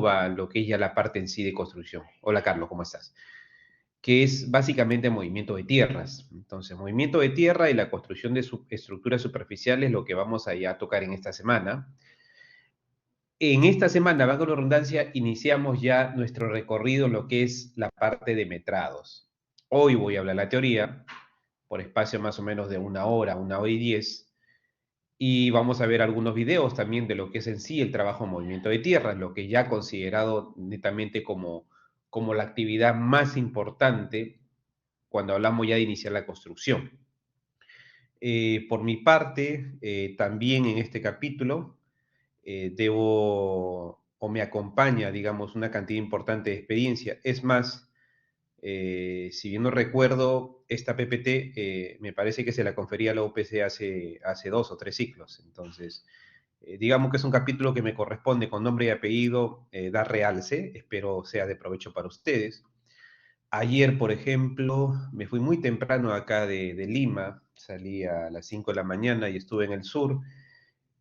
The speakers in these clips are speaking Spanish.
lo que es ya la parte en sí de construcción. Hola Carlos, ¿cómo estás? Que es básicamente movimiento de tierras. Entonces, movimiento de tierra y la construcción de estructuras superficiales, lo que vamos a ya tocar en esta semana. En esta semana, valga la redundancia, iniciamos ya nuestro recorrido en lo que es la parte de metrados. Hoy voy a hablar la teoría, por espacio más o menos de una hora y 10, y vamos a ver algunos videos también de lo que es en sí el trabajo en movimiento de tierra, lo que ya considerado netamente como la actividad más importante cuando hablamos ya de iniciar la construcción. Por mi parte, también en este capítulo debo o me acompaña, digamos, una cantidad importante de experiencia. Es más, si bien no recuerdo, esta PPT me parece que se la confería a la UPC hace 2 o 3 ciclos. Entonces, digamos que es un capítulo que me corresponde con nombre y apellido dar realce. Espero sea de provecho para ustedes. Ayer, por ejemplo, me fui muy temprano acá de Lima, salí a las 5 de la mañana y estuve en el sur.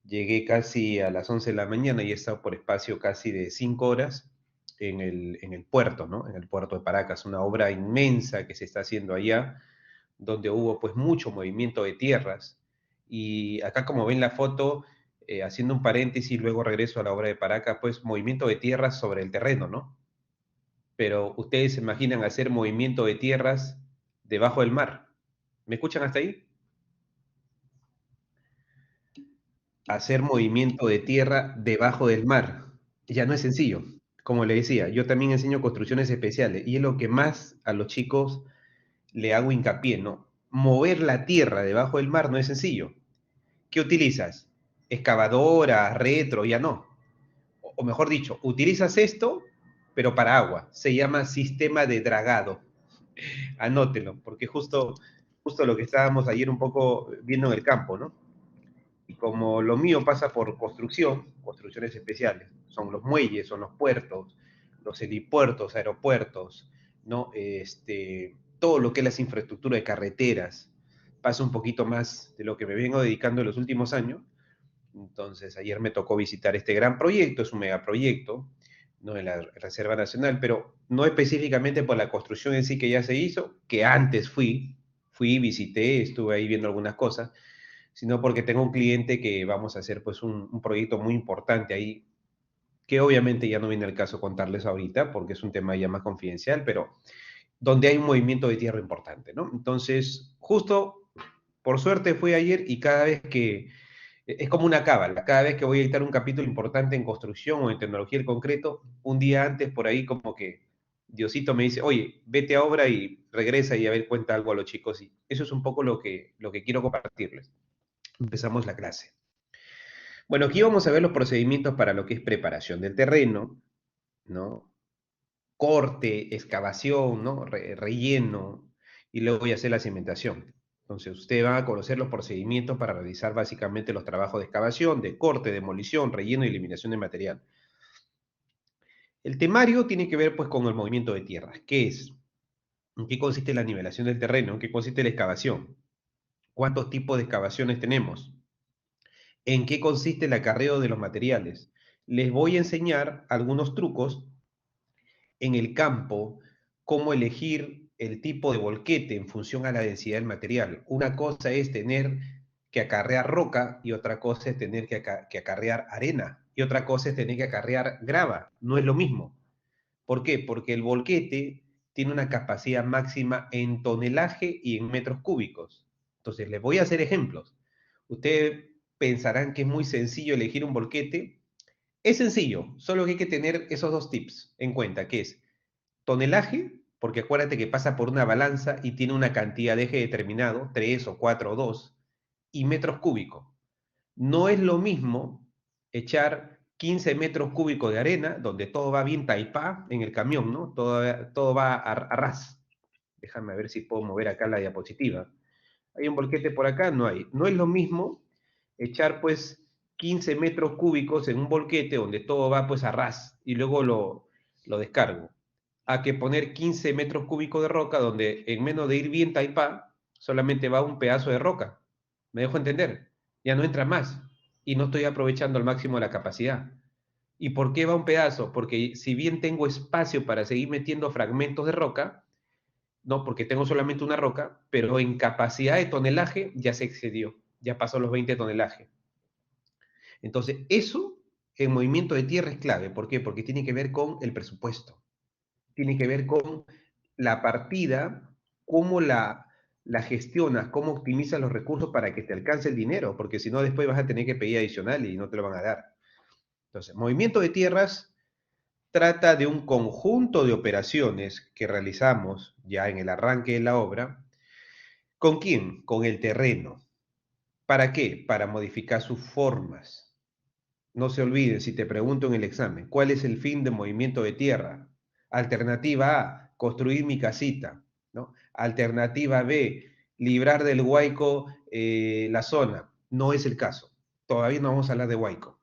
Llegué casi a las 11 de la mañana y he estado por espacio casi de 5 horas en el puerto, ¿no? En el puerto de Paracas, una obra inmensa que se está haciendo allá, donde hubo pues mucho movimiento de tierras. Y acá como ven la foto, haciendo un paréntesis, luego regreso a la obra de Paracas, pues movimiento de tierras sobre el terreno, ¿no? Pero ustedes se imaginan hacer movimiento de tierras debajo del mar. ¿Me escuchan hasta ahí? Hacer movimiento de tierra debajo del mar. Ya no es sencillo. Como le decía, yo también enseño construcciones especiales y es lo que más a los chicos le hago hincapié, ¿no? Mover la tierra debajo del mar no es sencillo. ¿Qué utilizas? Excavadora, retro, ya no. O mejor dicho, utilizas esto, pero para agua. Se llama sistema de dragado. Anótelo, porque justo lo que estábamos ayer un poco viendo en el campo, ¿no? Y como lo mío pasa por construcciones especiales, son los muelles, son los puertos, los helipuertos, aeropuertos, ¿no? Todo lo que es las infraestructuras de carreteras, pasa un poquito más de lo que me vengo dedicando en los últimos años. Entonces, ayer me tocó visitar este gran proyecto, es un megaproyecto, ¿no? En la Reserva Nacional, pero no específicamente por la construcción en sí que ya se hizo, que antes visité, estuve ahí viendo algunas cosas, sino porque tengo un cliente que vamos a hacer pues un proyecto muy importante ahí, que obviamente ya no viene al caso contarles ahorita, porque es un tema ya más confidencial, pero donde hay un movimiento de tierra importante, ¿no? Entonces, justo por suerte fui ayer y cada vez que es como una cábala. Cada vez que voy a editar un capítulo importante en construcción o en tecnología del concreto, un día antes por ahí como que Diosito me dice, oye, vete a obra y regresa y a ver, cuenta algo a los chicos. Y eso es un poco lo que quiero compartirles. Empezamos la clase. Bueno, aquí vamos a ver los procedimientos para lo que es preparación del terreno, ¿no? Corte, excavación, ¿no? Relleno, y luego voy a hacer la cimentación. Entonces, usted va a conocer los procedimientos para realizar básicamente los trabajos de excavación, de corte, demolición, relleno y eliminación de material. El temario tiene que ver pues con el movimiento de tierras. ¿Qué es? ¿En qué consiste la nivelación del terreno? ¿En qué consiste la excavación? ¿Cuántos tipos de excavaciones tenemos? ¿En qué consiste el acarreo de los materiales? Les voy a enseñar algunos trucos en el campo, cómo elegir el tipo de volquete en función a la densidad del material. Una cosa es tener que acarrear roca y otra cosa es tener que acarrear arena y otra cosa es tener que acarrear grava. No es lo mismo. ¿Por qué? Porque el volquete tiene una capacidad máxima en tonelaje y en metros cúbicos. Entonces, les voy a hacer ejemplos. Ustedes pensarán que es muy sencillo elegir un volquete. Es sencillo, solo que hay que tener esos dos tips en cuenta, que es tonelaje, porque acuérdate que pasa por una balanza y tiene una cantidad de eje determinado, 3 o 4 o 2, y metros cúbicos. No es lo mismo echar 15 metros cúbicos de arena, donde todo va bien taipá en el camión, ¿no? Todo va a ras. Déjame ver si puedo mover acá la diapositiva. Hay un volquete por acá, no hay. No es lo mismo echar pues 15 metros cúbicos en un volquete donde todo va pues a ras y luego lo descargo, a que poner 15 metros cúbicos de roca donde en menos de ir bien taipá, solamente va un pedazo de roca. ¿Me dejo entender? Ya no entra más y no estoy aprovechando al máximo la capacidad. ¿Y por qué va un pedazo? Porque si bien tengo espacio para seguir metiendo fragmentos de roca, no, porque tengo solamente una roca, pero en capacidad de tonelaje ya se excedió, ya pasó los 20 tonelajes. Entonces, eso en movimiento de tierra es clave. ¿Por qué? Porque tiene que ver con el presupuesto, tiene que ver con la partida, cómo la gestionas, cómo optimizas los recursos para que te alcance el dinero, porque si no después vas a tener que pedir adicional y no te lo van a dar. Entonces, movimiento de tierras trata de un conjunto de operaciones que realizamos ya en el arranque de la obra. ¿Con quién? Con el terreno. ¿Para qué? Para modificar sus formas. No se olviden, si te pregunto en el examen, ¿cuál es el fin de movimiento de tierra? Alternativa A, construir mi casita, ¿no? Alternativa B, librar del huaico la zona. No es el caso. Todavía no vamos a hablar de huaico.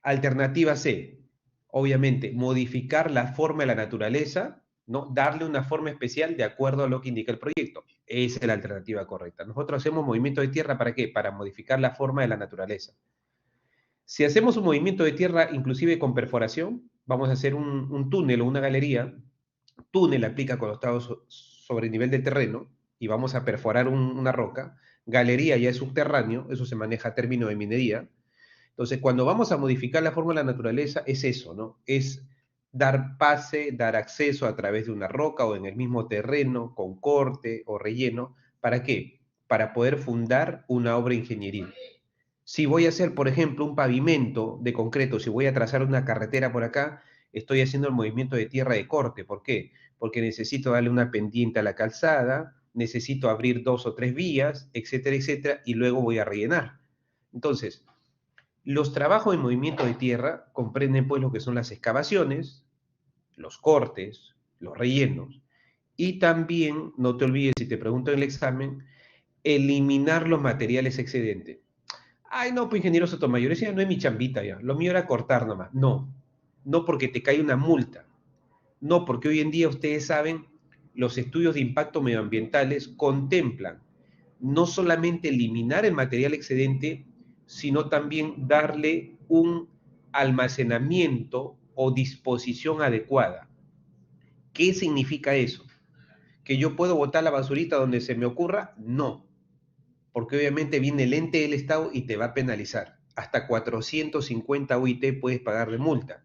Alternativa C, obviamente, modificar la forma de la naturaleza, ¿no? Darle una forma especial de acuerdo a lo que indica el proyecto. Esa es la alternativa correcta. Nosotros hacemos movimiento de tierra ¿para qué? Para modificar la forma de la naturaleza. Si hacemos un movimiento de tierra, inclusive con perforación, vamos a hacer un túnel o una galería. Túnel aplica cuando está sobre el nivel del terreno y vamos a perforar una roca. Galería ya es subterráneo, eso se maneja a término de minería. Entonces, cuando vamos a modificar la forma de la naturaleza, es eso, ¿no? Es dar pase, dar acceso a través de una roca o en el mismo terreno, con corte o relleno. ¿Para qué? Para poder fundar una obra ingenieril. Si voy a hacer, por ejemplo, un pavimento de concreto, si voy a trazar una carretera por acá, estoy haciendo el movimiento de tierra de corte. ¿Por qué? Porque necesito darle una pendiente a la calzada, necesito abrir 2 o 3 vías, etcétera, etcétera, y luego voy a rellenar. Entonces, los trabajos en movimiento de tierra comprenden pues lo que son las excavaciones, los cortes, los rellenos, y también, no te olvides, si te pregunto en el examen, eliminar los materiales excedentes. Ay, no, pues ingeniero Sotomayor, ese ya no es mi chambita ya. Lo mío era cortar nomás. No, no porque te cae una multa. No, porque hoy en día ustedes saben, los estudios de impacto medioambientales contemplan no solamente eliminar el material excedente, sino también darle un almacenamiento o disposición adecuada. ¿Qué significa eso? ¿Que yo puedo botar la basurita donde se me ocurra? No, porque obviamente viene el ente del Estado y te va a penalizar. Hasta 450 UIT puedes pagar de multa.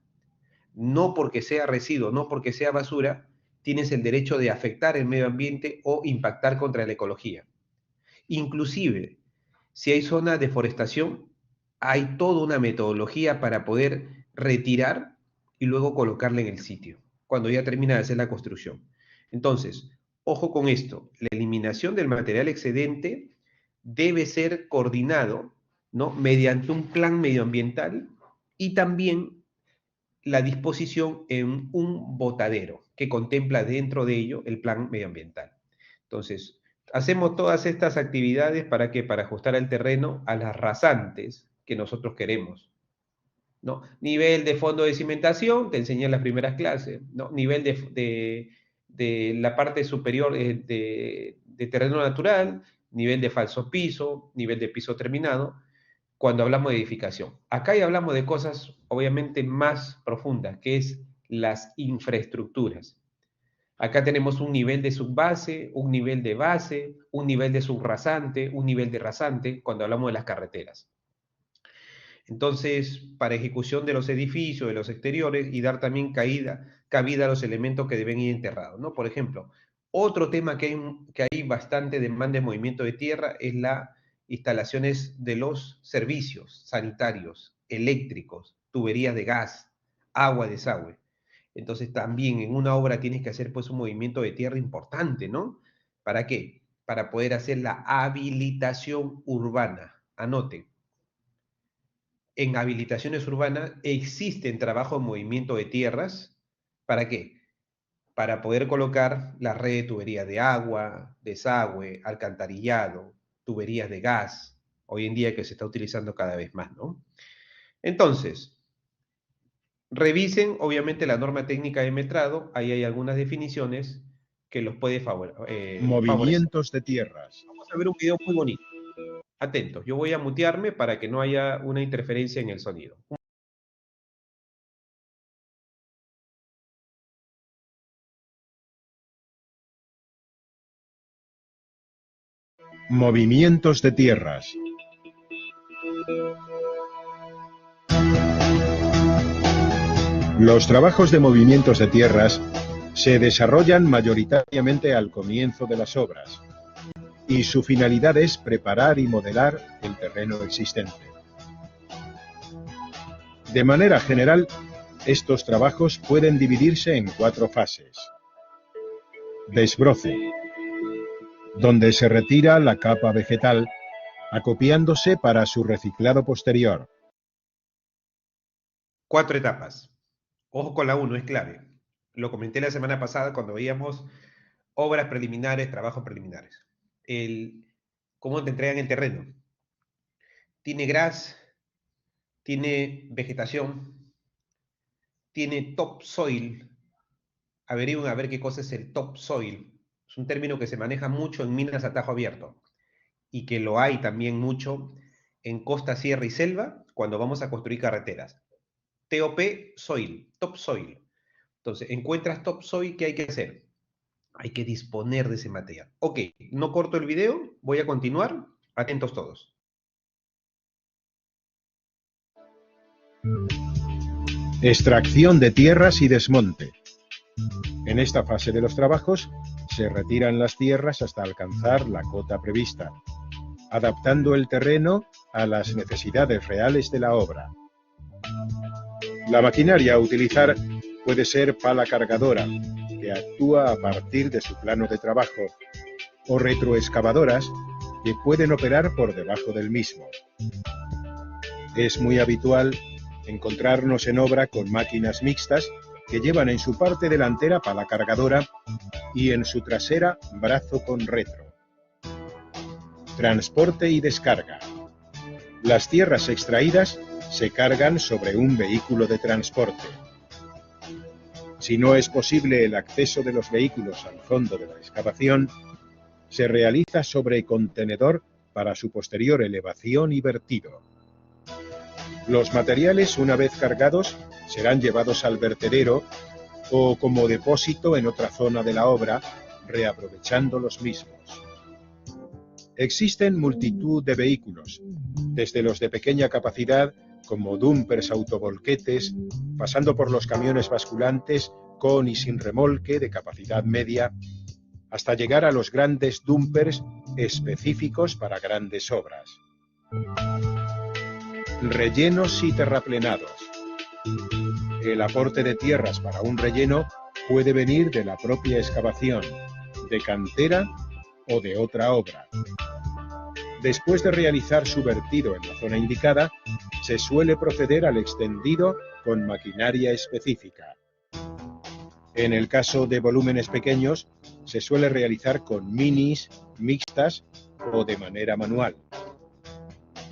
No porque sea residuo, no porque sea basura, tienes el derecho de afectar el medio ambiente o impactar contra la ecología. Inclusive, si hay zona de deforestación, hay toda una metodología para poder retirar y luego colocarla en el sitio, cuando ya termina de hacer la construcción. Entonces, ojo con esto, la eliminación del material excedente debe ser coordinado, ¿no? Mediante un plan medioambiental y también la disposición en un botadero que contempla dentro de ello el plan medioambiental. Entonces, hacemos todas estas actividades para que para ajustar el terreno a las rasantes que nosotros queremos, ¿no? Nivel de fondo de cimentación, te enseñé en las primeras clases, ¿no? Nivel de la parte superior de terreno natural, nivel de falso piso, nivel de piso terminado, cuando hablamos de edificación. Acá ya hablamos de cosas obviamente más profundas, que es las infraestructuras. Acá tenemos un nivel de subbase, un nivel de base, un nivel de subrasante, un nivel de rasante, cuando hablamos de las carreteras. Entonces, para ejecución de los edificios, de los exteriores y dar también cabida a los elementos que deben ir enterrados, ¿no? Por ejemplo, otro tema que hay bastante demanda de movimiento de tierra es las instalaciones de los servicios sanitarios, eléctricos, tuberías de gas, agua, desagüe. Entonces, también en una obra tienes que hacer pues un movimiento de tierra importante, ¿no? ¿Para qué? Para poder hacer la habilitación urbana. Anoten, en habilitaciones urbanas existen trabajo en movimiento de tierras. ¿Para qué? Para poder colocar la red de tuberías de agua, desagüe, alcantarillado, tuberías de gas, hoy en día que se está utilizando cada vez más, ¿no? Entonces, revisen obviamente la norma técnica de metrado, ahí hay algunas definiciones que los puede favorecer. Movimientos de tierras. Vamos a ver un video muy bonito. Atentos, yo voy a mutearme para que no haya una interferencia en el sonido. Movimientos de tierras. Los trabajos de movimientos de tierras se desarrollan mayoritariamente al comienzo de las obras, y su finalidad es preparar y modelar el terreno existente. De manera general, estos trabajos pueden dividirse en 4 fases. Desbroce, donde se retira la capa vegetal, acopiándose para su reciclado posterior. 4 etapas. Ojo con la 1, es clave. Lo comenté la semana pasada cuando veíamos obras preliminares, trabajos preliminares. Cómo te entregan el terreno. Tiene gras, tiene vegetación, tiene topsoil. Averigüen a ver qué cosa es el topsoil. Es un término que se maneja mucho en minas a tajo abierto y que lo hay también mucho en costa, sierra y selva cuando vamos a construir carreteras. TOP soil, topsoil. Entonces, encuentras topsoil, ¿qué hay que hacer? Hay que disponer de ese material. Ok, no corto el video, voy a continuar. Atentos todos. Extracción de tierras y desmonte. En esta fase de los trabajos se retiran las tierras hasta alcanzar la cota prevista, adaptando el terreno a las necesidades reales de la obra. La maquinaria a utilizar puede ser pala cargadora, que actúa a partir de su plano de trabajo, o retroexcavadoras, que pueden operar por debajo del mismo. Es muy habitual encontrarnos en obra con máquinas mixtas que llevan en su parte delantera pala cargadora y en su trasera brazo con retro. Transporte y descarga. Las tierras extraídas se cargan sobre un vehículo de transporte. Si no es posible el acceso de los vehículos al fondo de la excavación, se realiza sobre contenedor para su posterior elevación y vertido. Los materiales, una vez cargados, serán llevados al vertedero o como depósito en otra zona de la obra, reaprovechando los mismos. Existen multitud de vehículos, desde los de pequeña capacidad, como dumpers autovolquetes, pasando por los camiones basculantes con y sin remolque de capacidad media, hasta llegar a los grandes dumpers específicos para grandes obras. Rellenos y terraplenados. El aporte de tierras para un relleno puede venir de la propia excavación, de cantera o de otra obra. Después de realizar su vertido en la zona indicada, se suele proceder al extendido con maquinaria específica. En el caso de volúmenes pequeños, se suele realizar con minis, mixtas o de manera manual.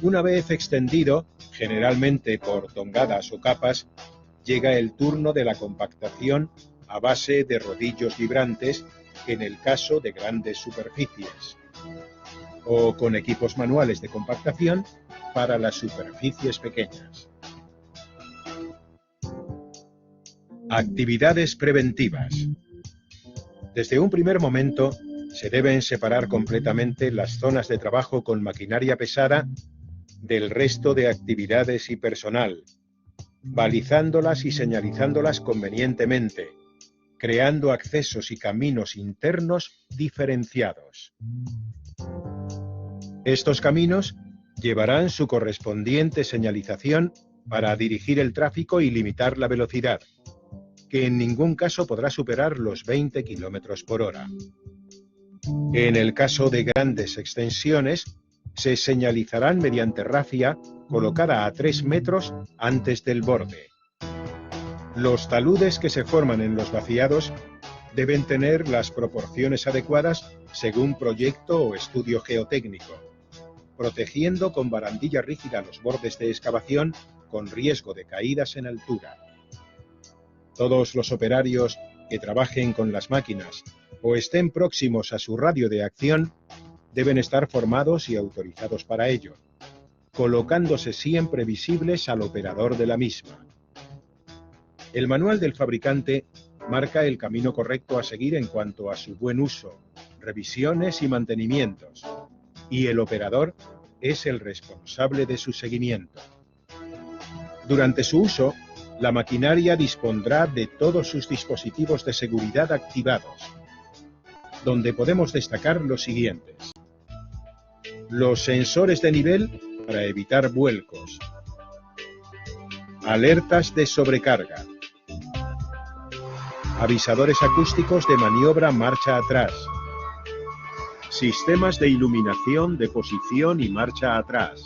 Una vez extendido, generalmente por tongadas o capas, llega el turno de la compactación a base de rodillos vibrantes en el caso de grandes superficies, o con equipos manuales de compactación para las superficies pequeñas. Actividades preventivas. Desde un primer momento se deben separar completamente las zonas de trabajo con maquinaria pesada del resto de actividades y personal, balizándolas y señalizándolas convenientemente, creando accesos y caminos internos diferenciados. Estos caminos llevarán su correspondiente señalización para dirigir el tráfico y limitar la velocidad, que en ningún caso podrá superar los 20 km por hora. En el caso de grandes extensiones, se señalizarán mediante rafia colocada a 3 metros antes del borde. Los taludes que se forman en los vaciados deben tener las proporciones adecuadas según proyecto o estudio geotécnico, protegiendo con barandilla rígida los bordes de excavación con riesgo de caídas en altura. Todos los operarios que trabajen con las máquinas o estén próximos a su radio de acción deben estar formados y autorizados para ello, colocándose siempre visibles al operador de la misma. El manual del fabricante marca el camino correcto a seguir en cuanto a su buen uso, revisiones y mantenimientos, y el operador es el responsable de su seguimiento. Durante su uso, la maquinaria dispondrá de todos sus dispositivos de seguridad activados, donde podemos destacar los siguientes: los sensores de nivel para evitar vuelcos, alertas de sobrecarga, avisadores acústicos de maniobra marcha atrás, sistemas de iluminación de posición y marcha atrás,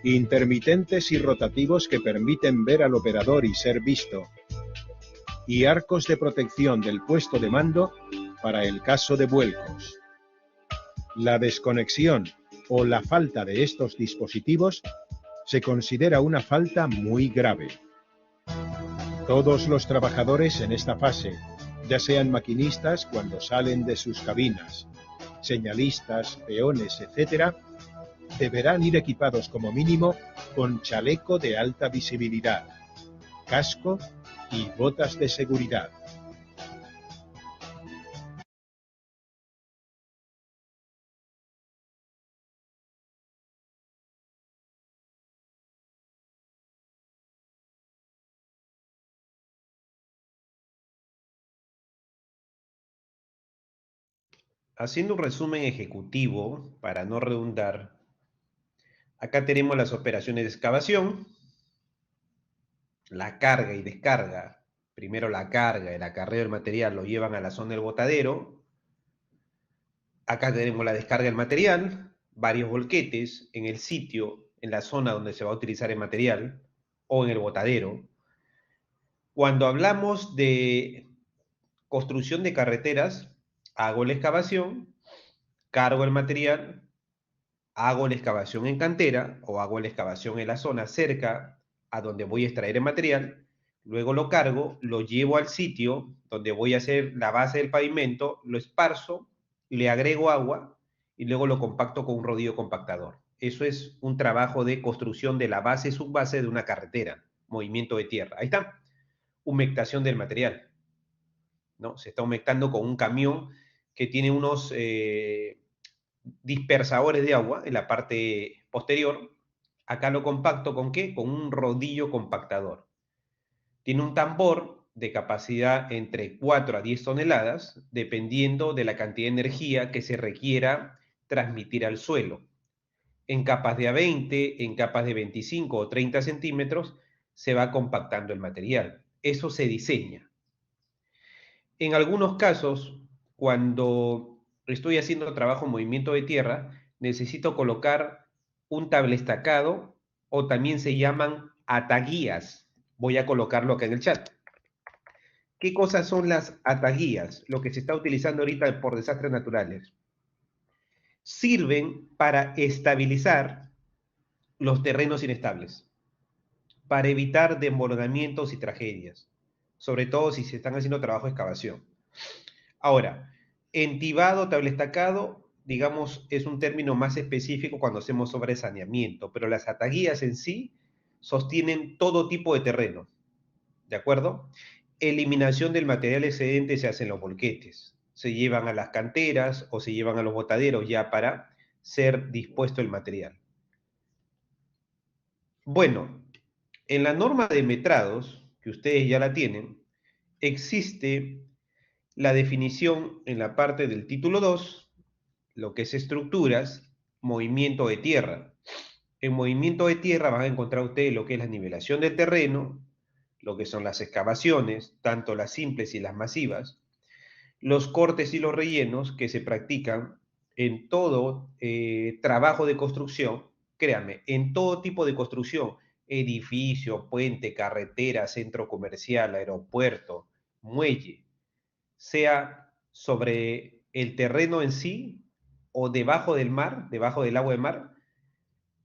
intermitentes y rotativos que permiten ver al operador y ser visto, y arcos de protección del puesto de mando para el caso de vuelcos. La desconexión o la falta de estos dispositivos se considera una falta muy grave. Todos los trabajadores en esta fase, ya sean maquinistas cuando salen de sus cabinas, señalistas, peones, etc., deberán ir equipados como mínimo con chaleco de alta visibilidad, casco y botas de seguridad. Haciendo un resumen ejecutivo, para no redundar, acá tenemos las operaciones de excavación, la carga y descarga. Primero la carga, el acarreo del material lo llevan a la zona del botadero. Acá tenemos la descarga del material, varios volquetes en el sitio, en la zona donde se va a utilizar el material o en el botadero. Cuando hablamos de construcción de carreteras, hago la excavación, cargo el material, hago la excavación en cantera o hago la excavación en la zona cerca a donde voy a extraer el material, luego lo cargo, lo llevo al sitio donde voy a hacer la base del pavimento, lo esparzo, le agrego agua y luego lo compacto con un rodillo compactador. Eso es un trabajo de construcción de la base y subbase de una carretera, movimiento de tierra. Ahí está, humectación del material, ¿no? Se está humectando con un camión que tiene unos dispersadores de agua en la parte posterior. Acá lo compacto ¿con qué? Con un rodillo compactador. Tiene un tambor de capacidad entre 4 a 10 toneladas, dependiendo de la cantidad de energía que se requiera transmitir al suelo. En capas de A20, en capas de 25 o 30 centímetros, se va compactando el material. Eso se diseña. En algunos casos, cuando estoy haciendo trabajo en movimiento de tierra, necesito colocar un tablestacado o también se llaman ataguías. Voy a colocarlo acá en el chat. ¿Qué cosas son las ataguías? Lo que se está utilizando ahorita por desastres naturales. Sirven para estabilizar los terrenos inestables, para evitar desmoronamientos y tragedias, sobre todo si se están haciendo trabajo de excavación. Ahora, entibado, tablestacado, digamos, es un término más específico cuando hacemos sobre saneamiento, pero las ataguías en sí sostienen todo tipo de terreno, ¿de acuerdo? Eliminación del material excedente se hace en los volquetes, se llevan a las canteras o se llevan a los botaderos ya para ser dispuesto el material. Bueno, en la norma de metrados, que ustedes ya la tienen, existe la definición en la parte del título 2, lo que es estructuras, movimiento de tierra. En movimiento de tierra van a encontrar ustedes lo que es la nivelación del terreno, lo que son las excavaciones, tanto las simples y las masivas, los cortes y los rellenos que se practican en todo trabajo de construcción, créanme, en todo tipo de construcción, edificio, puente, carretera, centro comercial, aeropuerto, muelle, sea sobre el terreno en sí o debajo del mar, debajo del agua de mar,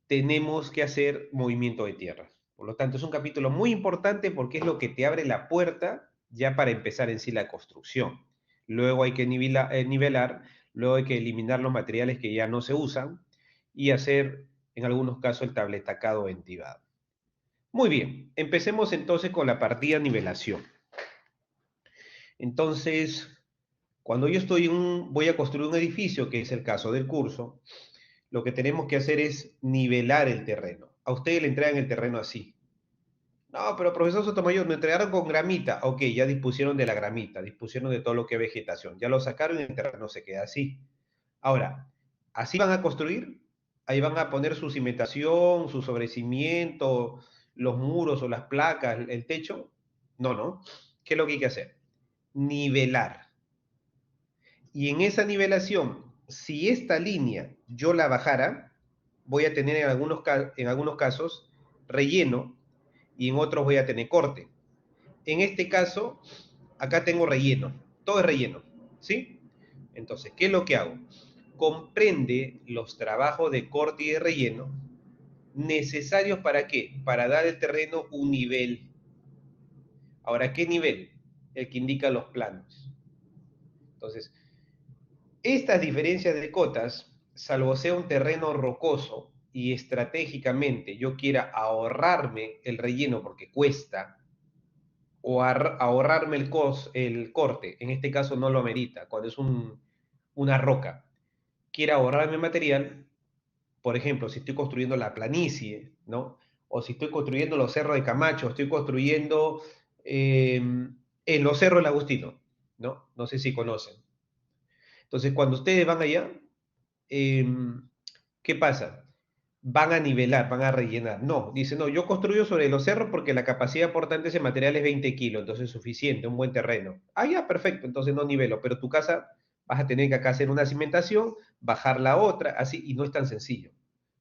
tenemos que hacer movimiento de tierra. Por lo tanto, es un capítulo muy importante porque es lo que te abre la puerta ya para empezar en sí la construcción. Luego hay que nivelar, luego hay que eliminar los materiales que ya no se usan y hacer, en algunos casos, el tabletacado entibado. Muy bien, empecemos entonces con la partida nivelación. Entonces, Cuando yo voy a construir un edificio, que es el caso del curso, lo que tenemos que hacer es nivelar el terreno. A ustedes le entregan el terreno así. No, pero profesor Sotomayor, me entregaron con gramita. Ok, ya dispusieron de la gramita, dispusieron de todo lo que es vegetación. Ya lo sacaron y el terreno se queda así. Ahora, ¿así van a construir? Ahí van a poner su cimentación, su sobrecimiento, los muros o las placas, el techo. No, no. ¿Qué es lo que hay que hacer? Nivelar. Y en esa nivelación, si esta línea yo la bajara, voy a tener en algunos casos relleno y en otros voy a tener corte. En este caso, acá tengo relleno, todo es relleno, ¿sí? Entonces, ¿qué es lo que hago? Comprende los trabajos de corte y de relleno necesarios para qué? Para dar al terreno un nivel. Ahora, ¿qué nivel? El que indica los planos. Entonces, estas diferencias de cotas, salvo sea un terreno rocoso y estratégicamente yo quiera ahorrarme el relleno porque cuesta, o ahorrarme el corte, en este caso no lo amerita, cuando es una roca, quiera ahorrarme material, por ejemplo, si estoy construyendo la planicie, ¿no? O si estoy construyendo los cerros de Camacho, estoy construyendo en los cerros del Agustino, ¿no? No sé si conocen. Entonces, cuando ustedes van allá, eh, ¿qué pasa? Van a nivelar, van a rellenar. No, dice, no, yo construyo sobre los cerros porque la capacidad portante de ese material es 20 kilos, entonces es suficiente, un buen terreno. Ah, ya, perfecto, entonces no nivelo, pero tu casa vas a tener que acá hacer una cimentación, bajar la otra, así, y no es tan sencillo.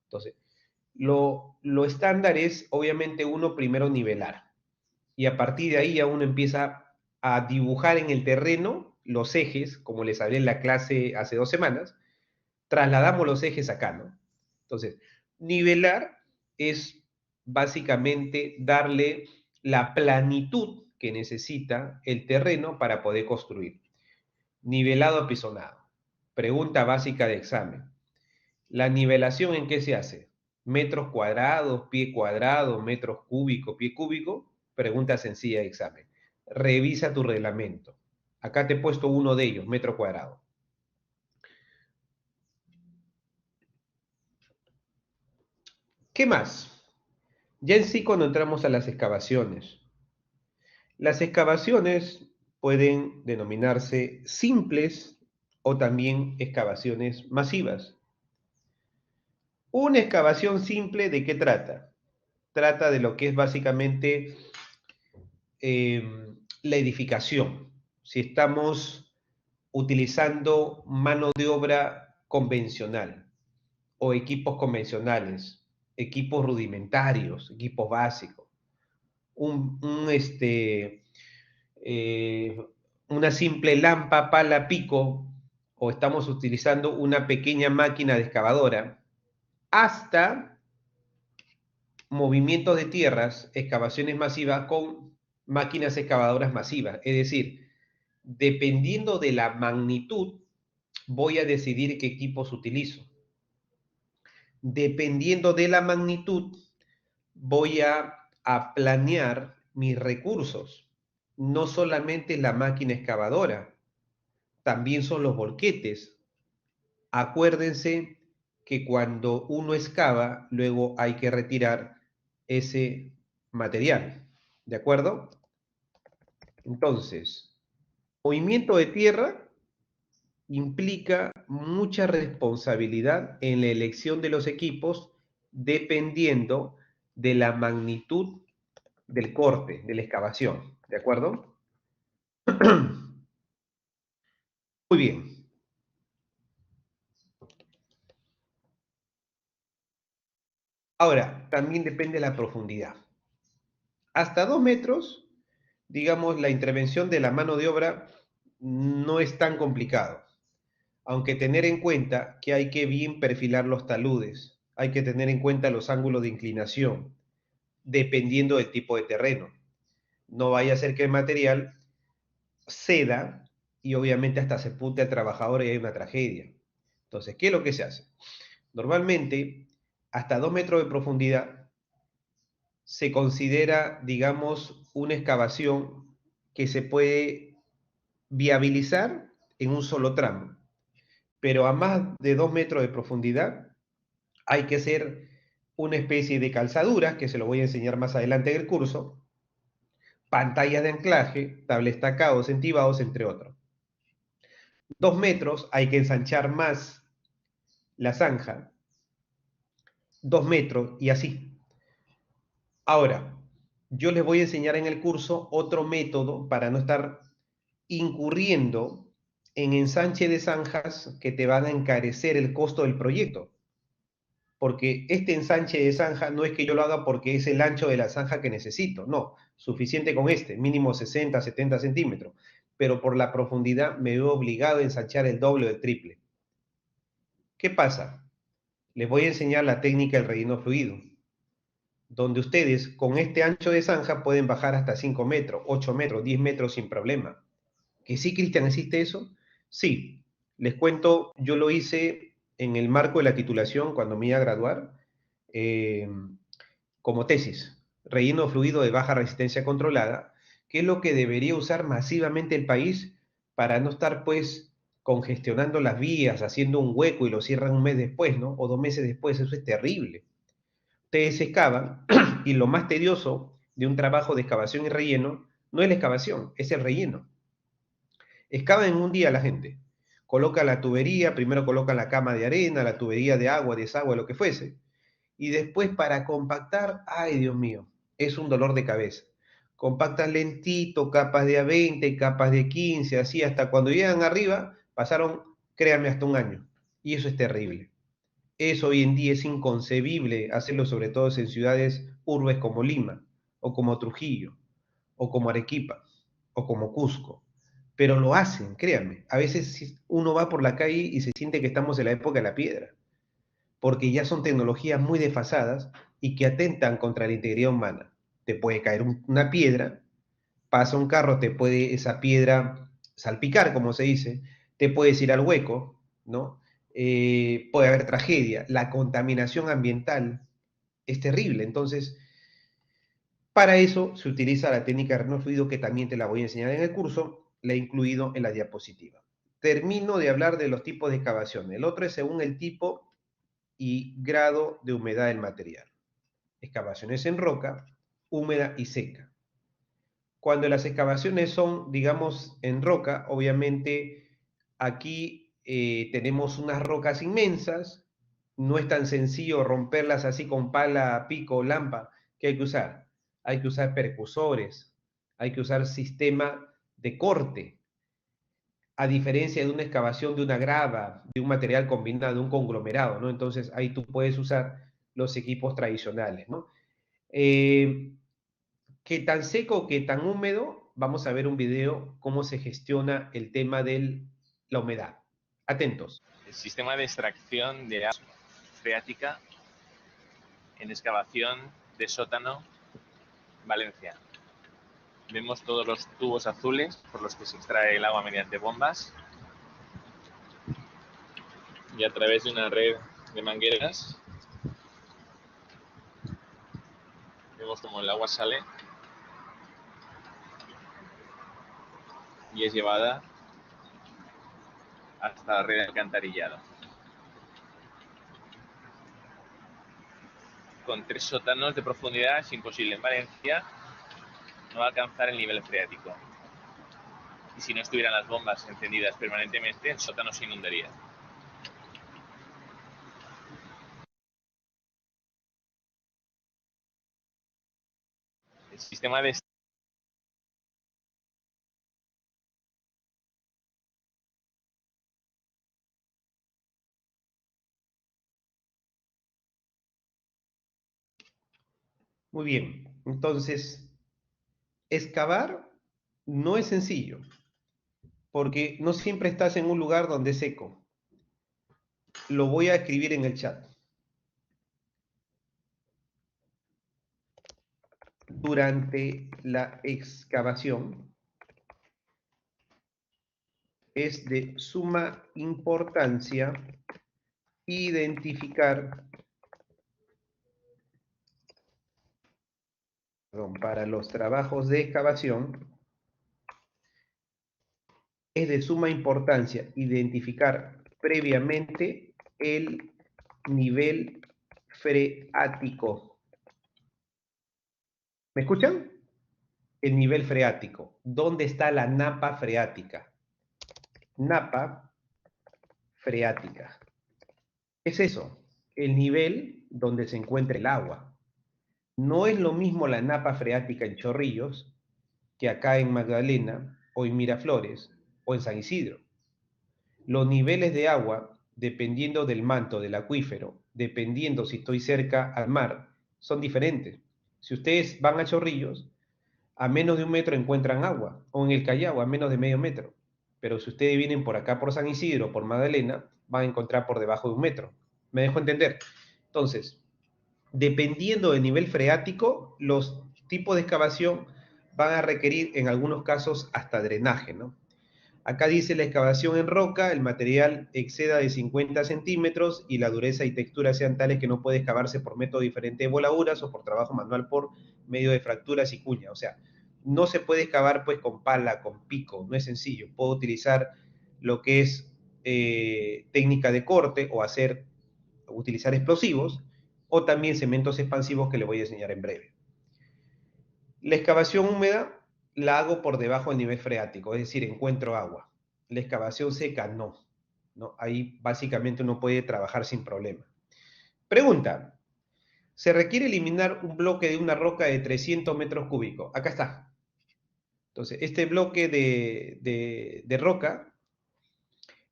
Entonces, lo estándar es, obviamente, uno primero nivelar, y a partir de ahí ya uno empieza a dibujar en el terreno los ejes, como les hablé en la clase hace 2 semanas, trasladamos los ejes acá, ¿no? Entonces, nivelar es básicamente darle la planitud que necesita el terreno para poder construir. Nivelado apisonado. Pregunta básica de examen. ¿La nivelación en qué se hace? ¿Metros cuadrados, pie cuadrado, metros cúbicos, pie cúbico? Pregunta sencilla de examen. Revisa tu reglamento. Acá te he puesto uno de ellos, metro cuadrado. ¿Qué más? Ya en sí cuando entramos a las excavaciones. Las excavaciones pueden denominarse simples o también excavaciones masivas. Una excavación simple, ¿de qué trata? Trata de lo que es básicamente la edificación. Si estamos utilizando mano de obra convencional o equipos convencionales, equipos rudimentarios, equipos básicos, eh, una simple lámpara, pala, pico, o estamos utilizando una pequeña máquina de excavadora, hasta movimientos de tierras, excavaciones masivas con máquinas excavadoras masivas. Es decir, dependiendo de la magnitud, voy a decidir qué equipos utilizo. Dependiendo de la magnitud, voy a planear mis recursos. No solamente la máquina excavadora, también son los volquetes. Acuérdense que cuando uno excava, luego hay que retirar ese material. ¿De acuerdo? Entonces, movimiento de tierra implica mucha responsabilidad en la elección de los equipos dependiendo de la magnitud del corte, de la excavación. ¿De acuerdo? Muy bien. Ahora, también depende de la profundidad. Hasta 2 metros, digamos, la intervención de la mano de obra no es tan complicado. Aunque tener en cuenta que hay que bien perfilar los taludes, hay que tener en cuenta los ángulos de inclinación, dependiendo del tipo de terreno. No vaya a ser que el material ceda y obviamente hasta sepute al trabajador y hay una tragedia. Entonces, ¿qué es lo que se hace? Normalmente, hasta 2 metros de profundidad se considera, digamos, una excavación que se puede viabilizar en un solo tramo. Pero a más de 2 metros de profundidad hay que hacer una especie de calzaduras, que se lo voy a enseñar más adelante en el curso, pantallas de anclaje, tablestacados, entibados, entre otros. 2 metros hay que ensanchar más la zanja, 2 metros y así. Ahora, yo les voy a enseñar en el curso otro método para no estar incurriendo en ensanche de zanjas que te van a encarecer el costo del proyecto. Porque este ensanche de zanja no es que yo lo haga porque es el ancho de la zanja que necesito, no, suficiente con este, mínimo 60, 70 centímetros, pero por la profundidad me veo obligado a ensanchar el doble o el triple. ¿Qué pasa? Les voy a enseñar la técnica del relleno fluido, donde ustedes con este ancho de zanja pueden bajar hasta 5 metros, 8 metros, 10 metros sin problema. ¿Que sí, Cristian, existe eso? Sí, les cuento, yo lo hice en el marco de la titulación cuando me iba a graduar, eh, como tesis, relleno fluido de baja resistencia controlada, que es lo que debería usar masivamente el país para no estar pues congestionando las vías, haciendo un hueco y lo cierran un mes después, ¿no? O 2 meses después, eso es terrible. Ustedes excavan y lo más tedioso de un trabajo de excavación y relleno no es la excavación, es el relleno. Excava en un día la gente. Coloca la tubería, primero coloca la cama de arena, la tubería de agua, desagüe, lo que fuese. Y después para compactar, ay Dios mío, es un dolor de cabeza. Compactan lentito, capas de A20, capas de 15, así hasta cuando llegan arriba, pasaron, créanme, hasta un año. Y eso es terrible. Eso hoy en día es inconcebible hacerlo, sobre todo en ciudades urbes como Lima, o como Trujillo, o como Arequipa, o como Cusco. Pero lo hacen, créanme. A veces uno va por la calle y se siente que estamos en la época de la piedra, porque ya son tecnologías muy desfasadas y que atentan contra la integridad humana. Te puede caer una piedra, pasa un carro, te puede esa piedra salpicar, como se dice, te puedes ir al hueco, ¿no? Puede haber tragedia. La contaminación ambiental es terrible. Entonces, para eso se utiliza la técnica de relleno fluido, que también te la voy a enseñar en el curso, la he incluido en la diapositiva. Termino de hablar de los tipos de excavación. El otro es según el tipo y grado de humedad del material. Excavaciones en roca, húmeda y seca. Cuando las excavaciones son, digamos, en roca, obviamente aquí tenemos unas rocas inmensas, no es tan sencillo romperlas así con pala, pico o lampa. ¿Qué hay que usar? Hay que usar percusores, hay que usar sistema de corte, a diferencia de una excavación de una grava, de un material combinado, de un conglomerado, ¿no? Entonces ahí tú puedes usar los equipos tradicionales, ¿no? Eh, ¿Qué tan seco, qué tan húmedo? Vamos a ver un video cómo se gestiona el tema de la humedad. Atentos. El sistema de extracción de agua freática en excavación de sótano, Valencia. Vemos todos los tubos azules por los que se extrae el agua mediante bombas y a través de una red de mangueras. Vemos como el agua sale y es llevada hasta la red de alcantarillado. Con 3 sótanos de profundidad es imposible en Valencia no alcanzar el nivel freático. Y si no estuvieran las bombas encendidas permanentemente, el sótano se inundaría. El sistema de Muy bien. Entonces, excavar no es sencillo, porque no siempre estás en un lugar donde es seco. Lo voy a escribir en el chat. Durante la excavación es de suma importancia identificar, para los trabajos de excavación, es de suma importancia identificar previamente el nivel freático. ¿Me escuchan? El nivel freático. ¿Dónde está la napa freática? Napa freática. Es eso, el nivel donde se encuentra el agua. No es lo mismo la napa freática en Chorrillos que acá en Magdalena o en Miraflores o en San Isidro. Los niveles de agua, dependiendo del manto del acuífero, dependiendo si estoy cerca al mar, son diferentes. Si ustedes van a Chorrillos, a menos de 1 metro encuentran agua, o en el Callao a menos de medio metro. Pero si ustedes vienen por acá por San Isidro, por Magdalena, van a encontrar por debajo de 1 metro. ¿Me dejo entender? Entonces, dependiendo del nivel freático, los tipos de excavación van a requerir en algunos casos hasta drenaje, ¿no? Acá dice la excavación en roca, el material exceda de 50 centímetros y la dureza y textura sean tales que no puede excavarse por método diferente de voladuras o por trabajo manual por medio de fracturas y cuña. O sea, no se puede excavar pues con pala, con pico, no es sencillo. Puedo utilizar lo que es técnica de corte o utilizar explosivos o también cementos expansivos que le voy a enseñar en breve. La excavación húmeda la hago por debajo del nivel freático, es decir, encuentro agua. La excavación seca no. Ahí básicamente uno puede trabajar sin problema. Pregunta, se requiere eliminar un bloque de una roca de 300 metros cúbicos. Acá está. Entonces, este bloque de roca,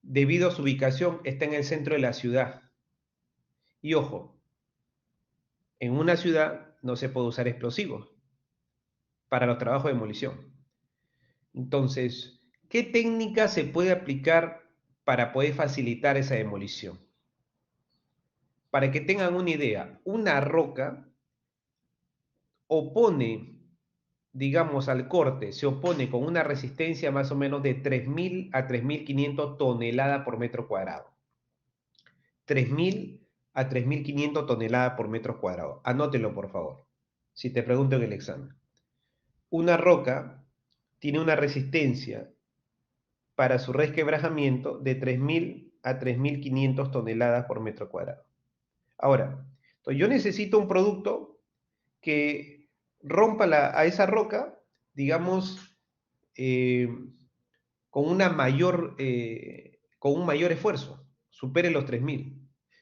debido a su ubicación, está en el centro de la ciudad. Y ojo, en una ciudad no se puede usar explosivos para los trabajos de demolición. Entonces, ¿qué técnica se puede aplicar para poder facilitar esa demolición? Para que tengan una idea, una roca opone, digamos, al corte, se opone con una resistencia más o menos de 3.000 a 3.500 toneladas por metro cuadrado. 3.000 a 3.500 toneladas por metro cuadrado. Anótelo, por favor, si te pregunto en el examen. Una roca tiene una resistencia para su resquebrajamiento de 3.000 a 3.500 toneladas por metro cuadrado. Ahora, entonces yo necesito un producto que rompa a esa roca, digamos, con un mayor esfuerzo, supere los 3.000.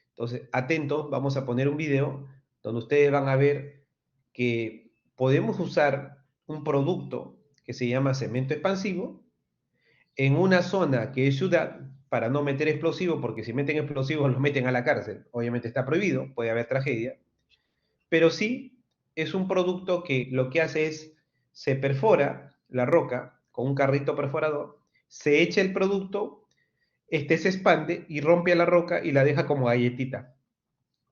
Entonces, atentos, vamos a poner un video donde ustedes van a ver que podemos usar un producto que se llama cemento expansivo en una zona que es ciudad, para no meter explosivos, porque si meten explosivos los meten a la cárcel. Obviamente está prohibido, puede haber tragedia, pero sí es un producto que lo que hace es, se perfora la roca con un carrito perforador, se echa el producto, este se expande y rompe a la roca y la deja como galletita.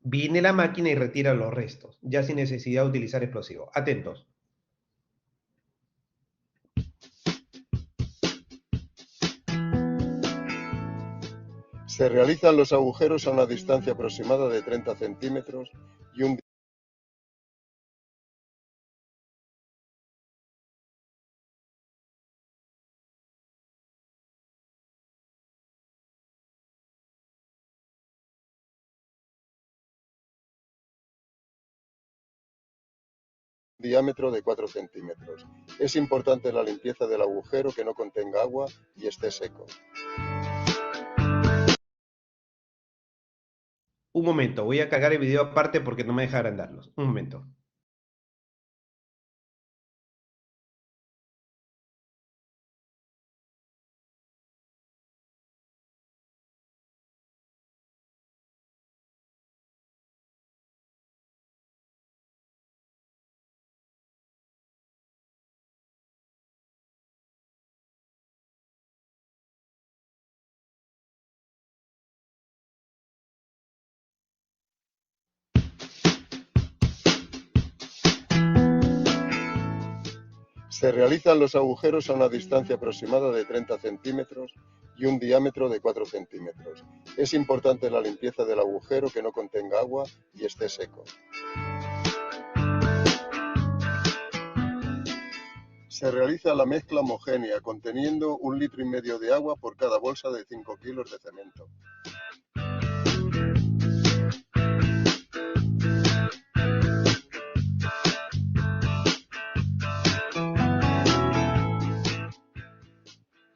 Viene la máquina y retira los restos, ya sin necesidad de utilizar explosivos. Atentos. Se realizan los agujeros a una distancia aproximada de 30 centímetros y un diámetro de 4 centímetros. Es importante la limpieza del agujero, que no contenga agua y esté seco. Un momento, voy a cargar el video aparte porque no me deja agrandarlos. Un momento. Se realizan los agujeros a una distancia aproximada de 30 centímetros y un diámetro de 4 centímetros. Es importante la limpieza del agujero, que no contenga agua y esté seco. Se realiza la mezcla homogénea, conteniendo 1,5 litros de agua por cada bolsa de 5 kilos de cemento.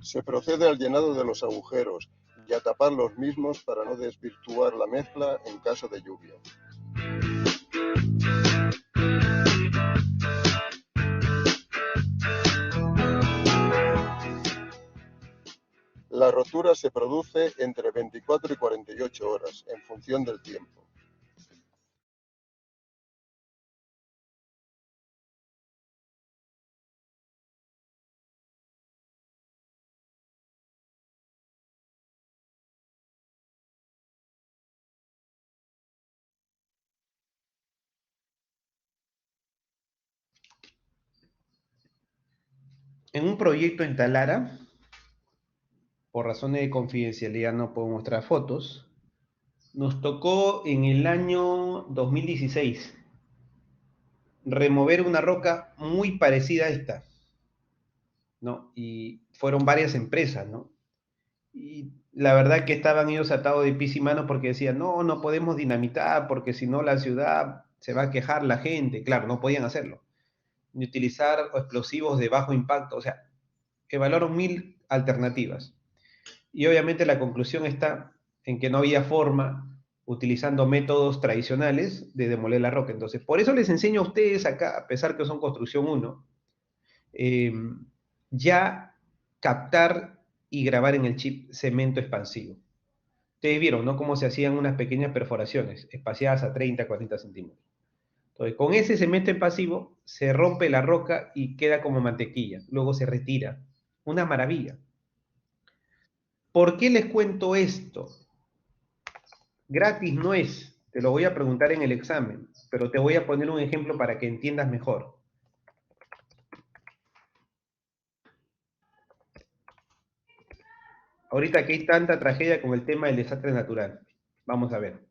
Se procede al llenado de los agujeros y a tapar los mismos para no desvirtuar la mezcla en caso de lluvia. La rotura se produce entre 24 y 48 horas, en función del tiempo. En un proyecto en Talara, por razones de confidencialidad no puedo mostrar fotos, nos tocó en el año 2016 remover una roca muy parecida a esta, ¿no? Y fueron varias empresas, ¿no? Y la verdad que estaban ellos atados de pies y manos porque decían, no, no podemos dinamitar porque si no la ciudad se va a quejar la gente. Claro, no podían hacerlo. Ni utilizar explosivos de bajo impacto, o sea, evaluaron 1000 alternativas. Y obviamente la conclusión está en que no había forma, utilizando métodos tradicionales, de demoler la roca. Entonces, por eso les enseño a ustedes acá, a pesar que son construcción 1, ya captar y grabar en el chip cemento expansivo. Ustedes vieron, ¿no? Cómo se hacían unas pequeñas perforaciones, espaciadas a 30, 40 centímetros. Entonces, con ese cemento expansivo, se rompe la roca y queda como mantequilla. Luego se retira. Una maravilla. ¿Por qué les cuento esto? Gratis no es, te lo voy a preguntar en el examen, pero te voy a poner un ejemplo para que entiendas mejor. Ahorita que hay tanta tragedia con el tema del desastre natural. Vamos a ver.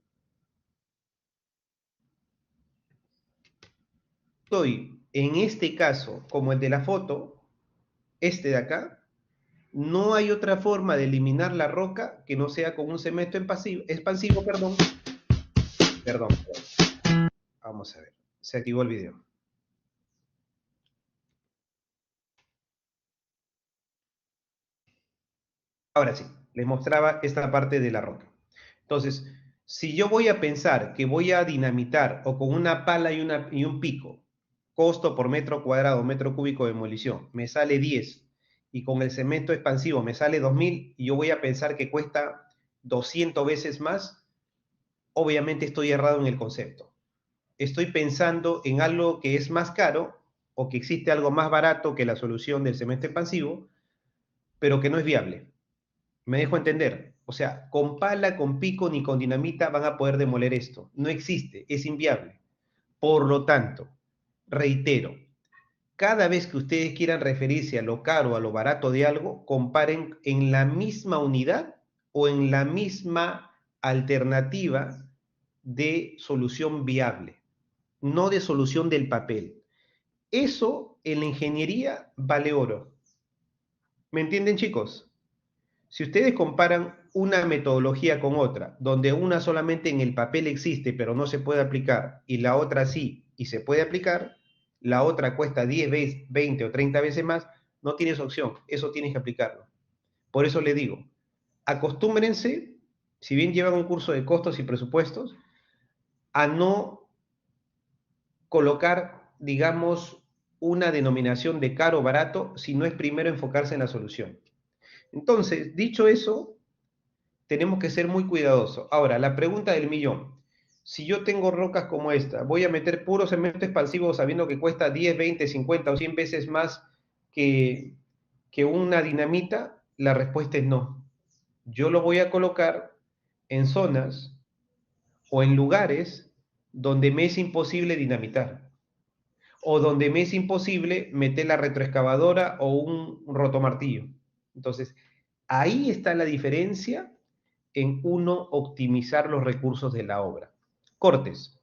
En este caso, como el de la foto, este de acá, no hay otra forma de eliminar la roca que no sea con un cemento expansivo, perdón. Vamos a ver, se activó el video. Ahora sí, les mostraba esta parte de la roca. Entonces, si yo voy a pensar que voy a dinamitar o con una pala y un pico, costo por metro cuadrado, metro cúbico de demolición, me sale 10, y con el cemento expansivo me sale 2000, y yo voy a pensar que cuesta 200 veces más, obviamente estoy errado en el concepto. Estoy pensando en algo que es más caro o que existe algo más barato que la solución del cemento expansivo, pero que no es viable. ¿Me dejo entender? O sea, con pala, con pico ni con dinamita van a poder demoler esto. No existe, es inviable. Por lo tanto, reitero, cada vez que ustedes quieran referirse a lo caro o a lo barato de algo, comparen en la misma unidad o en la misma alternativa de solución viable, no de solución del papel. Eso en la ingeniería vale oro. ¿Me entienden, chicos? Si ustedes comparan una metodología con otra, donde una solamente en el papel existe pero no se puede aplicar, y la otra sí y se puede aplicar, la otra cuesta 10, 20 o 30 veces más, no tienes opción, eso tienes que aplicarlo. Por eso les digo, acostúmbrense, si bien llevan un curso de costos y presupuestos, a no colocar, digamos, una denominación de caro o barato, sino es primero enfocarse en la solución. Entonces, dicho eso, tenemos que ser muy cuidadosos. Ahora, la pregunta del millón. Si yo tengo rocas como esta, ¿voy a meter puro cemento expansivo sabiendo que cuesta 10, 20, 50 o 100 veces más que una dinamita? La respuesta es no. Yo lo voy a colocar en zonas o en lugares donde me es imposible dinamitar o donde me es imposible meter la retroexcavadora o un rotomartillo. Entonces, ahí está la diferencia en uno optimizar los recursos de la obra. Cortes.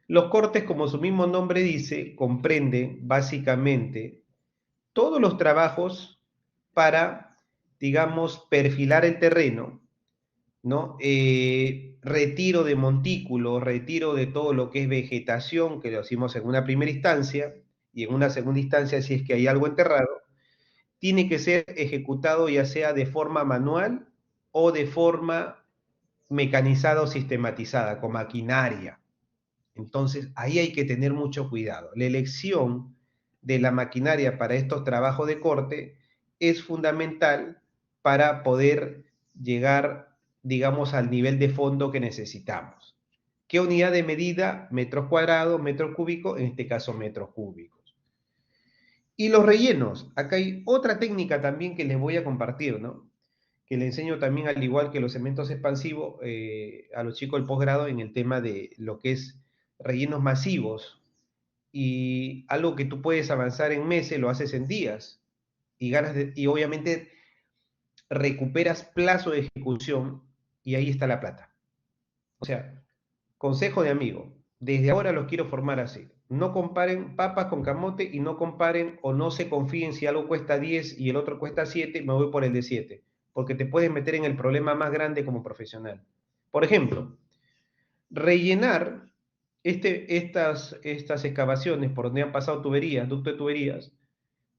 Los cortes, como su mismo nombre dice, comprenden básicamente todos los trabajos para, digamos, perfilar el terreno, ¿no? Retiro de montículo, retiro de todo lo que es vegetación, que lo hicimos en una primera instancia, y en una segunda instancia, si es que hay algo enterrado, tiene que ser ejecutado ya sea de forma manual o de forma mecanizada o sistematizada, con maquinaria. Entonces, ahí hay que tener mucho cuidado. La elección de la maquinaria para estos trabajos de corte es fundamental para poder llegar, digamos, al nivel de fondo que necesitamos. ¿Qué unidad de medida? Metros cuadrados, metros cúbicos, en este caso metros cúbicos. Y los rellenos. Acá hay otra técnica también que les voy a compartir, ¿no? Que le enseño también, al igual que los cementos expansivos, a los chicos del posgrado en el tema de lo que es rellenos masivos. Y algo que tú puedes avanzar en meses, lo haces en días. Y obviamente recuperas plazo de ejecución y ahí está la plata. O sea, consejo de amigo, desde ahora los quiero formar así. No comparen papas con camote y no comparen o no se confíen si algo cuesta 10 y el otro cuesta 7, me voy por el de 7, porque te puedes meter en el problema más grande como profesional. Por ejemplo, rellenar estas excavaciones por donde han pasado tuberías, ducto de tuberías,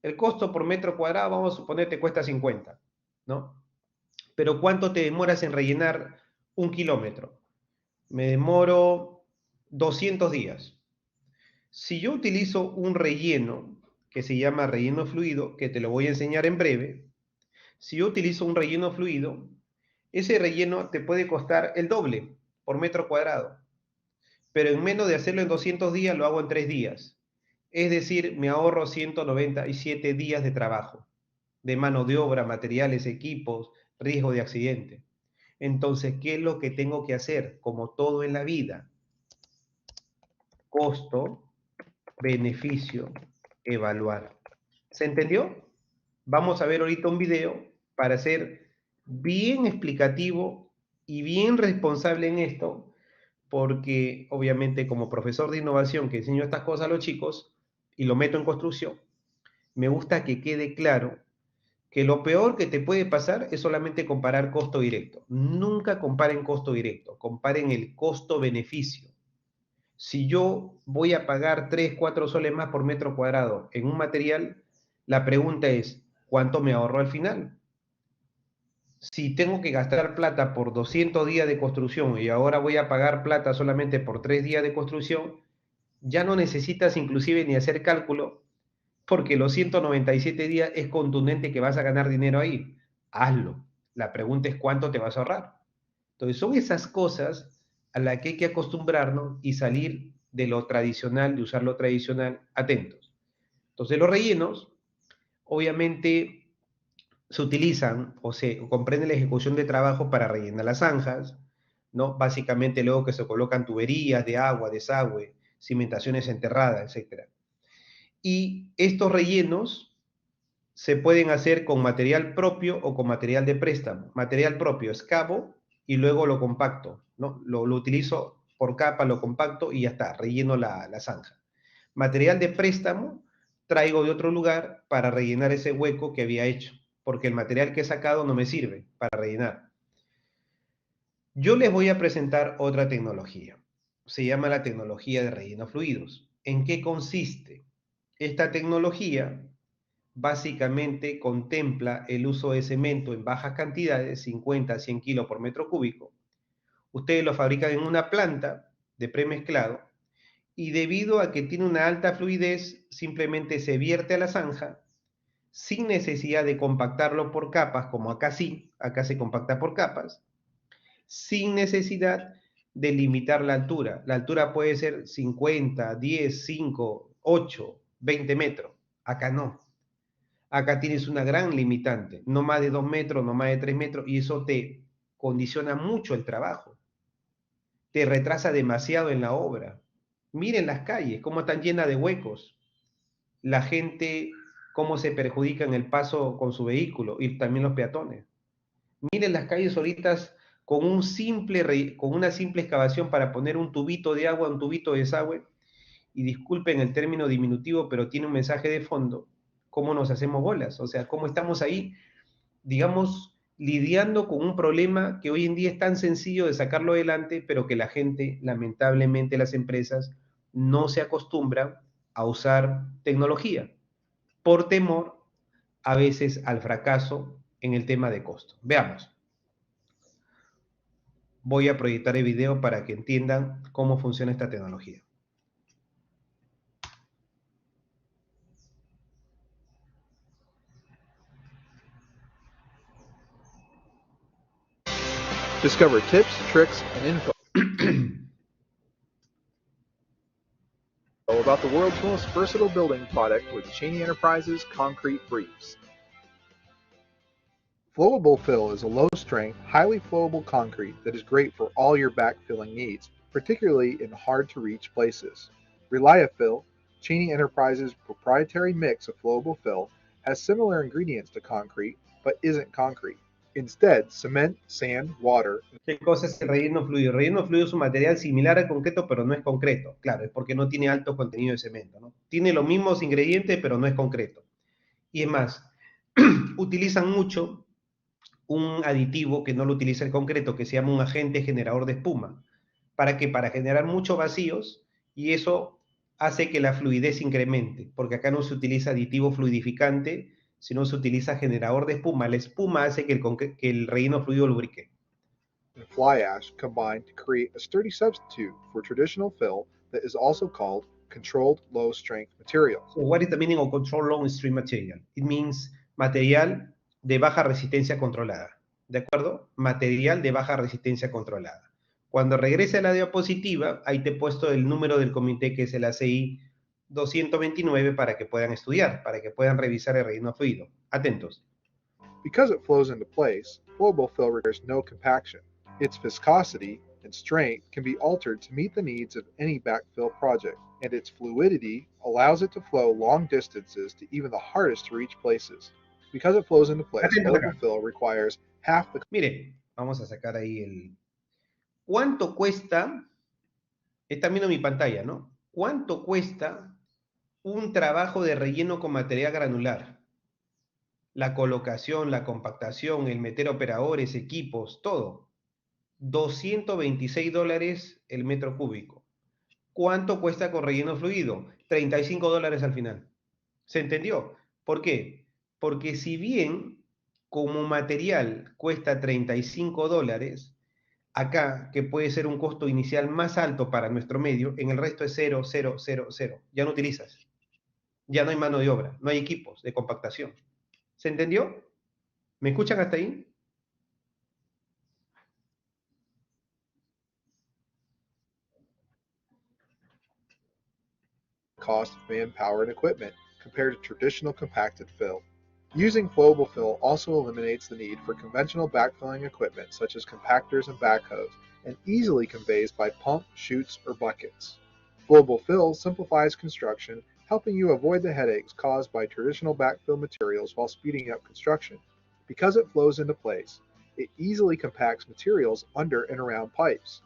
el costo por metro cuadrado, vamos a suponer, te cuesta 50, ¿no? Pero ¿cuánto te demoras en rellenar 1 kilómetro? Me demoro 200 días. Si yo utilizo un relleno que se llama relleno fluido, que te lo voy a enseñar en breve, si yo utilizo un relleno fluido, ese relleno te puede costar el doble por metro cuadrado, pero en menos de hacerlo en 200 días, lo hago en 3 días. Es decir, me ahorro 197 días de trabajo, de mano de obra, materiales, equipos, riesgo de accidente. Entonces, ¿qué es lo que tengo que hacer? Como todo en la vida, costo, beneficio, evaluar. ¿Se entendió? Vamos a ver ahorita un video para ser bien explicativo y bien responsable en esto, porque obviamente como profesor de innovación que enseño estas cosas a los chicos y lo meto en construcción, me gusta que quede claro que lo peor que te puede pasar es solamente comparar costo directo. Nunca comparen costo directo, comparen el costo-beneficio. Si yo voy a pagar 3, 4 soles más por metro cuadrado en un material, la pregunta es, ¿cuánto me ahorro al final? Si tengo que gastar plata por 200 días de construcción y ahora voy a pagar plata solamente por 3 días de construcción, ya no necesitas inclusive ni hacer cálculo, porque los 197 días es contundente que vas a ganar dinero ahí. Hazlo. La pregunta es cuánto te vas a ahorrar. Entonces son esas cosas a las que hay que acostumbrarnos y salir de lo tradicional, de usar lo tradicional, atentos. Entonces los rellenos, obviamente, se utilizan o se comprende la ejecución de trabajo para rellenar las zanjas, ¿no? Básicamente luego que se colocan tuberías de agua, desagüe, cimentaciones enterradas, etc. Y estos rellenos se pueden hacer con material propio o con material de préstamo. Material propio, excavo y luego lo compacto, ¿no? Lo utilizo por capa, lo compacto y ya está, relleno la zanja. Material de préstamo traigo de otro lugar para rellenar ese hueco que había hecho, porque el material que he sacado no me sirve para rellenar. Yo les voy a presentar otra tecnología. Se llama la tecnología de rellenos fluidos. ¿En qué consiste? Esta tecnología básicamente contempla el uso de cemento en bajas cantidades, 50 a 100 kilos por metro cúbico. Ustedes lo fabrican en una planta de premezclado y debido a que tiene una alta fluidez, simplemente se vierte a la zanja sin necesidad de compactarlo por capas, como acá sí, acá se compacta por capas, sin necesidad de limitar la altura. La altura puede ser 50, 10, 5, 8, 20 metros. Acá no. Acá tienes una gran limitante, no más de 2 metros, no más de 3 metros, y eso te condiciona mucho el trabajo. Te retrasa demasiado en la obra. Miren las calles, cómo están llenas de huecos. La gente, cómo se perjudica en el paso con su vehículo, y también los peatones. Miren las calles solitas con una simple excavación para poner un tubito de agua, un tubito de desagüe, y disculpen el término diminutivo, pero tiene un mensaje de fondo. cómo nos hacemos bolas, o sea, cómo estamos ahí, digamos, lidiando con un problema que hoy en día es tan sencillo de sacarlo adelante, pero que la gente, lamentablemente las empresas, no se acostumbran a usar tecnología por temor a veces al fracaso en el tema de costo. Veamos. Voy a proyectar el video para que entiendan cómo funciona esta tecnología. Discover tips, tricks, and info about the world's most versatile building product with Cheney Enterprises Concrete Briefs. Flowable Fill is a low-strength, highly flowable concrete that is great for all your backfilling needs, particularly in hard-to-reach places. Reliafill, Cheney Enterprises' proprietary mix of flowable fill, has similar ingredients to concrete, but isn't concrete. Instead, cement, sand, water. ¿Qué cosa es el relleno fluido? El relleno fluido es un material similar al concreto, pero no es concreto. Claro, es porque no tiene alto contenido de cemento, ¿no? Tiene los mismos ingredientes, pero no es concreto. Y es más, utilizan mucho un aditivo que no lo utiliza el concreto, que se llama un agente generador de espuma. ¿Para qué? Para generar muchos vacíos, y eso hace que la fluidez incremente, porque acá no se utiliza aditivo fluidificante, sino se utiliza generador de espuma. La espuma hace que el relleno fluido lubrique. And fly ash combine to create a sturdy substitute for traditional fill that is also called controlled low strength material. So what is the meaning of controlled low strength material? It means material de baja resistencia controlada. ¿De acuerdo? Material de baja resistencia controlada. Cuando regrese a la diapositiva, ahí te he puesto el número del comité, que es el ACI 229, para que puedan estudiar, para que puedan revisar el relleno fluido. Atentos. Because it flows into place, flowable fill requires no compaction. Its viscosity and strength can be altered to meet the needs of any backfill project, and its fluidity allows it to flow long distances to even the hardest to reach places. Because it flows into place, flowable fill requires half the... Mire, vamos a sacar ahí el... ¿Cuánto cuesta? Están viendo mi pantalla, ¿no? ¿Cuánto cuesta un trabajo de relleno con material granular? La colocación, la compactación, el meter operadores, equipos, todo. $226 el metro cúbico. ¿Cuánto cuesta con relleno fluido? $35 al final. ¿Se entendió? ¿Por qué? Porque si bien como material cuesta $35, acá, que puede ser un costo inicial más alto para nuestro medio, en el resto es 0, 0, 0, 0. Ya no utilizas. Ya no hay mano de obra, no hay equipos de compactación. ¿Se entendió? ¿Me escuchan hasta ahí? cost of manpower and equipment compared to traditional compacted fill. Using flowable fill also eliminates the need for conventional backfilling equipment such as compactors and backhoes, and easily conveys by pump, chutes, or buckets. Flowable fill simplifies construction, helping you avoid the headaches caused by traditional backfill materials while speeding up construction. Because it flows into place, it easily compacts materials under and around pipes.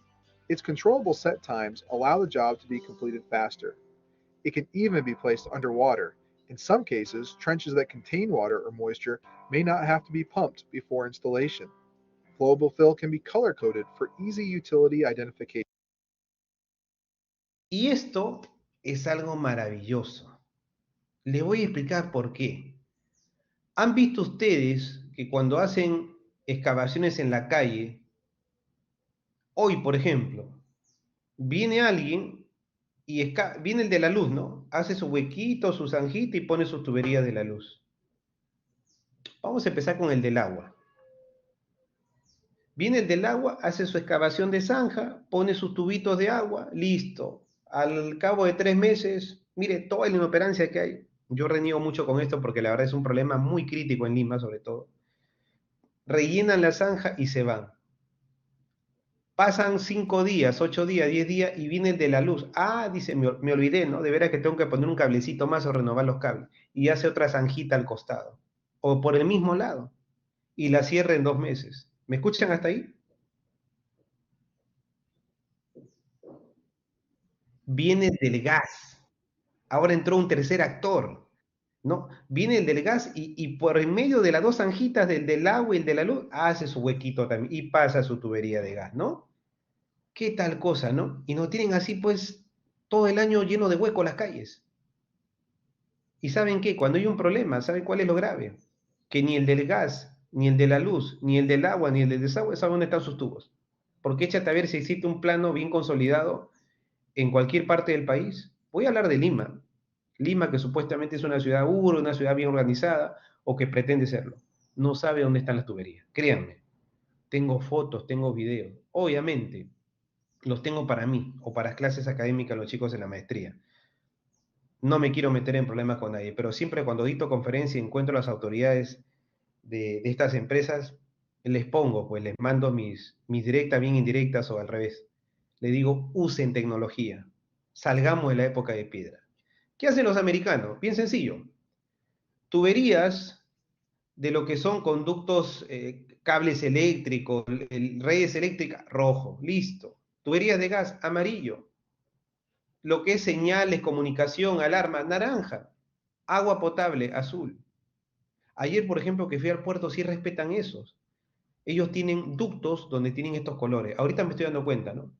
Its controllable set times allow the job to be completed faster. It can even be placed underwater. In some cases, trenches that contain water or moisture may not have to be pumped before installation. Flowable fill can be color-coded for easy utility identification. Y esto es algo maravilloso. Les voy a explicar por qué. ¿Han visto ustedes que cuando hacen excavaciones en la calle, hoy por ejemplo, viene alguien y viene el de la luz, ¿no? Hace su huequito, su zanjita y pone sus tuberías de la luz. Vamos a empezar con el del agua. Viene el del agua, hace su excavación de zanja, pone sus tubitos de agua, listo. Al cabo de 3 meses, mire toda la inoperancia que hay. Yo reniego mucho con esto porque la verdad es un problema muy crítico en Lima, sobre todo. Rellenan la zanja y se van. Pasan 5 días, 8 días, 10 días y viene el de la luz. Ah, dice, me olvidé, ¿no? De veras que tengo que poner un cablecito más o renovar los cables. Y hace otra zanjita al costado. O por el mismo lado. Y la cierra en 2 meses. ¿Me escuchan hasta ahí? Viene del gas. Ahora entró un tercer actor. ¿no? Viene el del gas y por en medio de las dos zanjitas del agua y el de la luz, hace su huequito también y pasa su tubería de gas, ¿no? ¿Qué tal cosa, no? Y nos tienen así, pues, todo el año lleno de huecos las calles. ¿Y saben qué? Cuando hay un problema, ¿saben cuál es lo grave? Que ni el del gas, ni el de la luz, ni el del agua, ni el del desagüe sabe dónde están sus tubos. Porque échate a ver si existe un plano bien consolidado en cualquier parte del país. Voy a hablar de Lima. Lima, que supuestamente es una ciudad una ciudad bien organizada, o que pretende serlo. No sabe dónde están las tuberías. Créanme. Tengo fotos, tengo videos. Obviamente, los tengo para mí o para clases académicas los chicos de la maestría. No me quiero meter en problemas con nadie, pero siempre cuando dicto conferencia y encuentro a las autoridades de estas empresas, les pongo, pues les mando mis directas bien indirectas o al revés. Le digo, usen tecnología, salgamos de la época de piedra. ¿Qué hacen los americanos? Bien sencillo. Tuberías de lo que son conductos, cables eléctricos, redes eléctricas, rojo, listo. Tuberías de gas, amarillo. Lo que es señales, comunicación, alarma, naranja. Agua potable, azul. Ayer, por ejemplo, que fui al puerto, sí respetan esos. Ellos tienen ductos donde tienen estos colores. Ahorita me estoy dando cuenta, ¿no?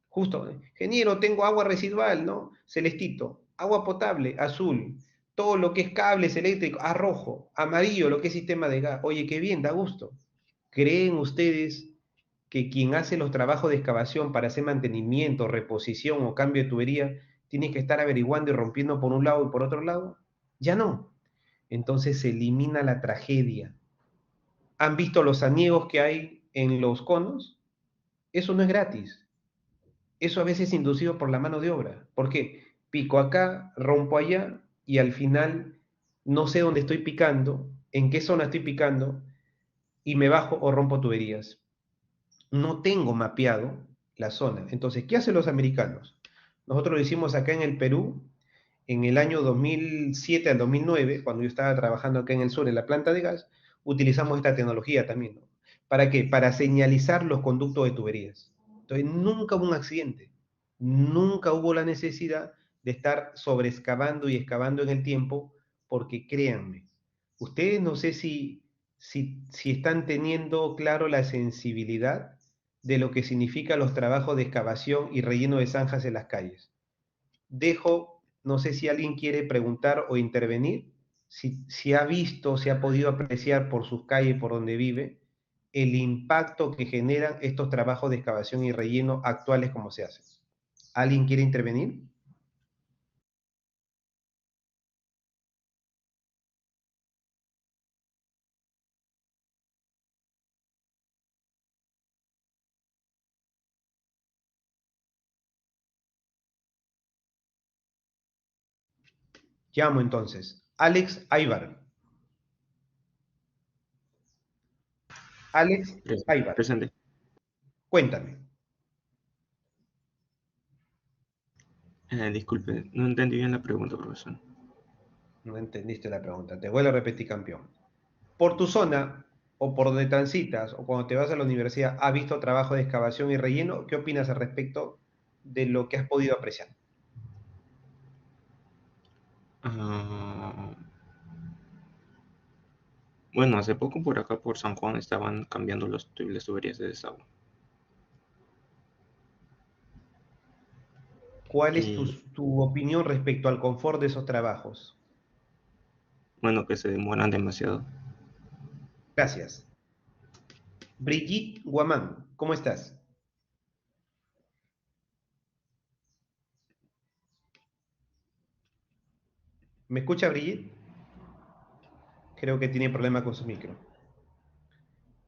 Justo, ingeniero, tengo agua residual, ¿no? Celestito. Agua potable, azul. Todo lo que es cables eléctricos, a rojo. Amarillo, lo que es sistema de gas. Oye, qué bien, da gusto. ¿Creen ustedes que quien hace los trabajos de excavación para hacer mantenimiento, reposición o cambio de tubería tiene que estar averiguando y rompiendo por un lado y por otro lado? Ya no. Entonces se elimina la tragedia. ¿Han visto los aniegos que hay en los conos? Eso no es gratis. Eso a veces es inducido por la mano de obra. ¿Por qué? Pico acá, rompo allá y al final no sé dónde estoy picando, en qué zona estoy picando y me bajo o rompo tuberías. No tengo mapeado la zona. Entonces, ¿qué hacen los americanos? Nosotros lo hicimos acá en el Perú en el año 2007 al 2009, cuando yo estaba trabajando acá en el sur en la planta de gas, utilizamos esta tecnología también, ¿no? ¿Para qué? Para señalizar los conductos de tuberías. Entonces, nunca hubo un accidente, nunca hubo la necesidad de estar sobreexcavando y excavando en el tiempo, porque créanme, ustedes no sé si están teniendo claro la sensibilidad de lo que significa los trabajos de excavación y relleno de zanjas en las calles. Dejo, no sé si alguien quiere preguntar o intervenir, si ha visto, si ha podido apreciar por sus calles, por donde vive, el impacto que generan estos trabajos de excavación y relleno actuales como se hacen. ¿Alguien quiere intervenir? Llamo entonces. Alex Aybar. Alex Aybar, Presente. cuéntame. Disculpe, no entendí bien la pregunta, profesor. No entendiste la pregunta. Te vuelvo a repetir, campeón. Por tu zona o por donde transitas o cuando te vas a la universidad, ¿has visto trabajo de excavación y relleno? ¿Qué opinas al respecto de lo que has podido apreciar? Ah, bueno, hace poco por acá, por San Juan, estaban cambiando las tuberías de desagüe. ¿Cuál es Y tu opinión respecto al confort de esos trabajos? bueno, que se demoran demasiado. Gracias. Brigitte Guamán, ¿cómo estás? ¿Me escucha Brigitte? Creo que tiene problema con su micro.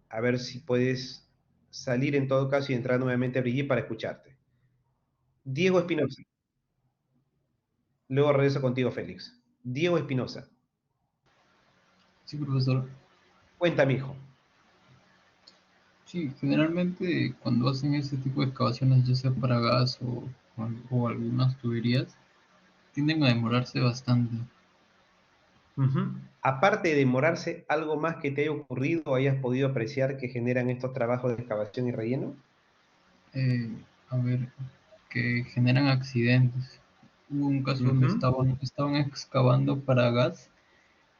A ver si puedes salir en todo caso y entrar nuevamente Brigitte para escucharte. Diego Espinosa. Luego regreso contigo, Félix. Diego Espinosa. Sí, profesor. Cuéntame, hijo. Sí, generalmente cuando hacen ese tipo de excavaciones, ya sea para gas o algunas tuberías, tienden a demorarse bastante. Aparte de demorarse, ¿algo más que te haya ocurrido o hayas podido apreciar que generan estos trabajos de excavación y relleno? Eh, a ver, que generan accidentes. Hubo un caso donde estaban excavando para gas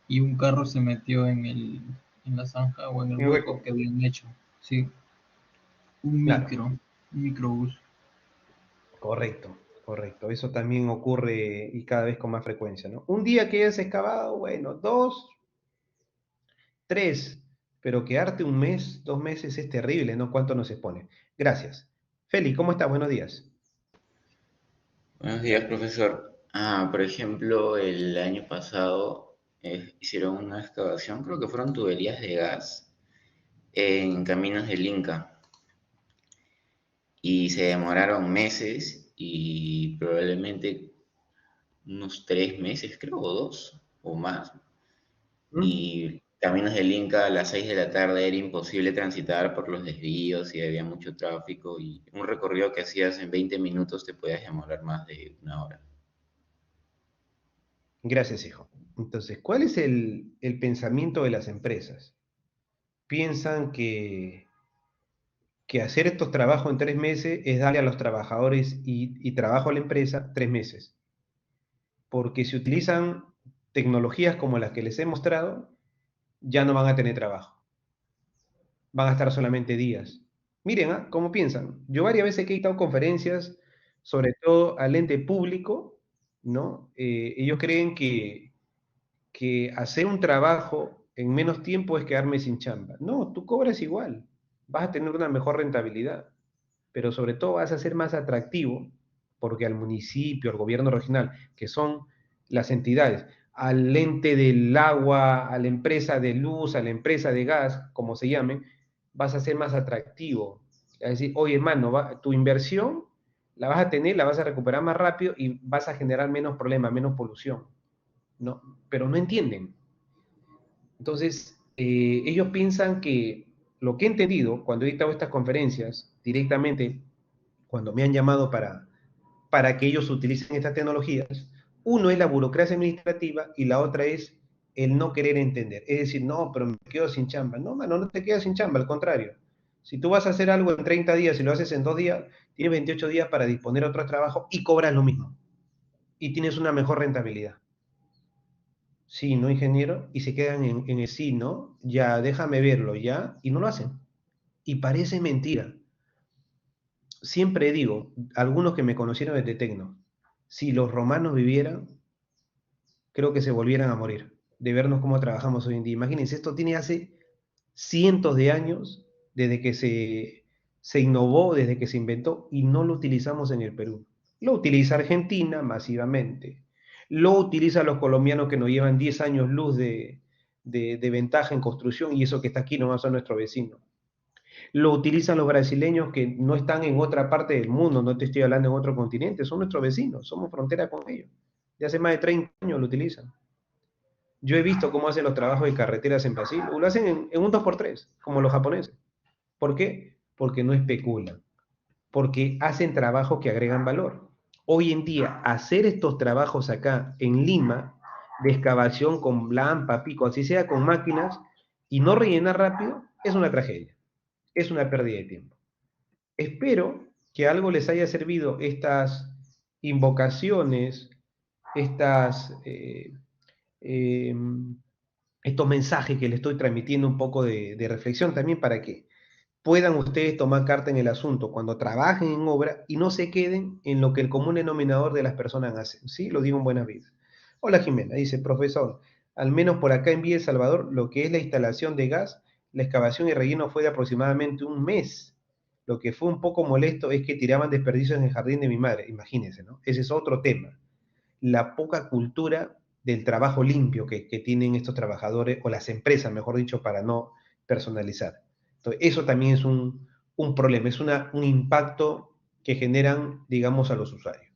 y un carro se metió en la zanja o en el En el hueco hueco. que habían hecho. Sí, Claro, un microbús. correcto, correcto. Eso también ocurre y cada vez con más frecuencia, ¿no? Un día que hayas excavado, bueno, dos, tres, pero quedarte un mes, 2 meses es terrible, ¿no? ¿Cuánto nos expone? Gracias. Feli, ¿cómo estás? Buenos días. Buenos días, profesor. Por ejemplo, el año pasado hicieron una excavación, creo que fueron tuberías de gas en Caminos del Inca y se demoraron meses y probablemente unos 3 meses, creo, o 2 o más. ¿Mm? Y Caminos del Inca a las 6 de la tarde era imposible transitar por los desvíos y había mucho tráfico y un recorrido que hacías en 20 minutos te podías demorar más de una hora. Gracias, hijo. Entonces, ¿cuál es el pensamiento de las empresas? Piensan que hacer estos trabajos en 3 meses es darle a los trabajadores y trabajo a la empresa 3 meses. Porque si utilizan tecnologías como las que les he mostrado, ya no van a tener trabajo. Van a estar solamente días. Miren, ¿cómo piensan? Yo varias veces que he dado conferencias, sobre todo al ente público, ¿no? Ellos creen que hacer un trabajo en menos tiempo es quedarme sin chamba. No, tú cobras igual, vas a tener una mejor rentabilidad, pero sobre todo vas a ser más atractivo porque al municipio, al gobierno regional, que son las entidades, al ente del agua, a la empresa de luz, a la empresa de gas, como se llamen, vas a ser más atractivo. Es decir, oye hermano, tu inversión la vas a tener, la vas a recuperar más rápido y vas a generar menos problemas, menos polución. No, pero no entienden. Entonces, ellos piensan que lo que he entendido cuando he dictado estas conferencias directamente, cuando me han llamado para que ellos utilicen estas tecnologías, uno es la burocracia administrativa y la otra es el no querer entender. Es decir, no, pero me quedo sin chamba. No, mano, no te quedas sin chamba, al contrario. Si tú vas a hacer algo en 30 días y lo haces en 2 días, tienes 28 días para disponer otro trabajo y cobras lo mismo. Y tienes una mejor rentabilidad. Sí, ¿no, ingeniero? Y se quedan en el sí, ¿no? Ya, déjame verlo, ¿ya? Y no lo hacen. Y parece mentira. Siempre digo, algunos que me conocieron desde Tecno, si los romanos vivieran, creo que se volvieran a morir de vernos cómo trabajamos hoy en día. Imagínense, esto tiene hace cientos de años desde que se innovó, desde que se inventó y no lo utilizamos en el Perú. Lo utiliza Argentina masivamente. Lo utilizan los colombianos que nos llevan 10 años luz de ventaja en construcción y eso que está aquí nomás son nuestros vecinos. Lo utilizan los brasileños que no están en otra parte del mundo, no te estoy hablando en otro continente, son nuestros vecinos, somos frontera con ellos. De hace más de 30 años lo utilizan. Yo he visto cómo hacen los trabajos de carreteras en Brasil, lo hacen en un 2x3, como los japoneses. ¿Por qué? Porque no especulan, porque hacen trabajos que agregan valor. Hoy en día, hacer estos trabajos acá en Lima, de excavación con lampa, pico, así sea con máquinas, y no rellenar rápido, es una tragedia, es una pérdida de tiempo. Espero que algo les haya servido estas invocaciones, estas, eh, estos mensajes que les estoy transmitiendo un poco de reflexión también para que puedan ustedes tomar carta en el asunto cuando trabajen en obra y no se queden en lo que el común denominador de las personas hacen, ¿sí? Lo digo en buenas vidas. Hola Jimena, dice, profesor, al menos por acá en Villa El Salvador, lo que es la instalación de gas, la excavación y relleno fue de aproximadamente un mes. Lo que fue un poco molesto es que tiraban desperdicios en el jardín de mi madre, imagínense, ¿no? Ese es otro tema. La poca cultura del trabajo limpio que tienen estos trabajadores, o las empresas, mejor dicho, para no personalizar. Entonces, eso también es un problema, es un impacto que generan, digamos, a los usuarios.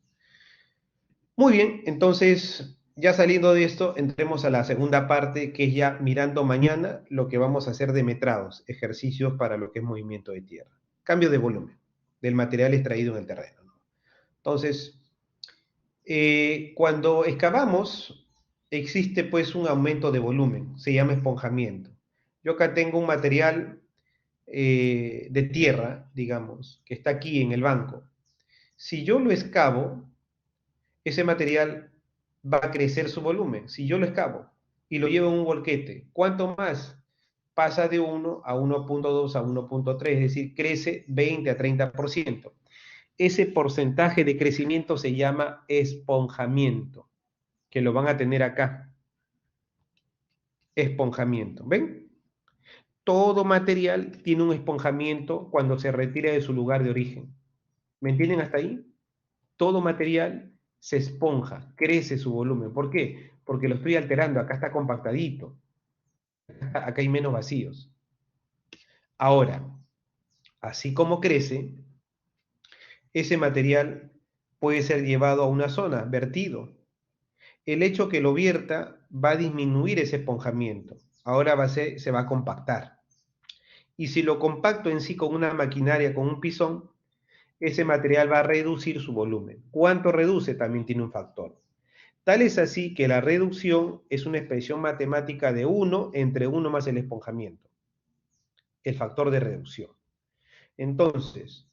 Muy bien, entonces, ya saliendo de esto, entremos a la segunda parte, que es ya mirando mañana lo que vamos a hacer de metrados, ejercicios para lo que es movimiento de tierra. Cambio de volumen del material extraído en el terreno, ¿no? Entonces, cuando excavamos, existe pues un aumento de volumen, se llama esponjamiento. Yo acá tengo un material de tierra, digamos, que está aquí en el banco. Si yo lo excavo, ese material va a crecer su volumen, si yo lo excavo. y lo llevo en un volquete. ¿Cuánto más? Pasa de 1 a 1.2 a 1.3, es decir, crece 20 a 30%. Ese porcentaje de crecimiento se llama esponjamiento, que lo van a tener acá. Esponjamiento, ¿ven? Todo material tiene un esponjamiento cuando se retira de su lugar de origen. ¿Me entienden hasta ahí? Todo material se esponja, crece su volumen. ¿Por qué? Porque lo estoy alterando, acá está compactadito, acá hay menos vacíos. Ahora, así como crece, ese material puede ser llevado a una zona, vertido. El hecho que lo vierta va a disminuir ese esponjamiento. Ahora se va a compactar. Y si lo compacto en sí con una maquinaria, con un pisón, ese material va a reducir su volumen. ¿Cuánto reduce? También tiene un factor. Tal es así que la reducción es una expresión matemática de 1 entre 1 más el esponjamiento. El factor de reducción. Entonces,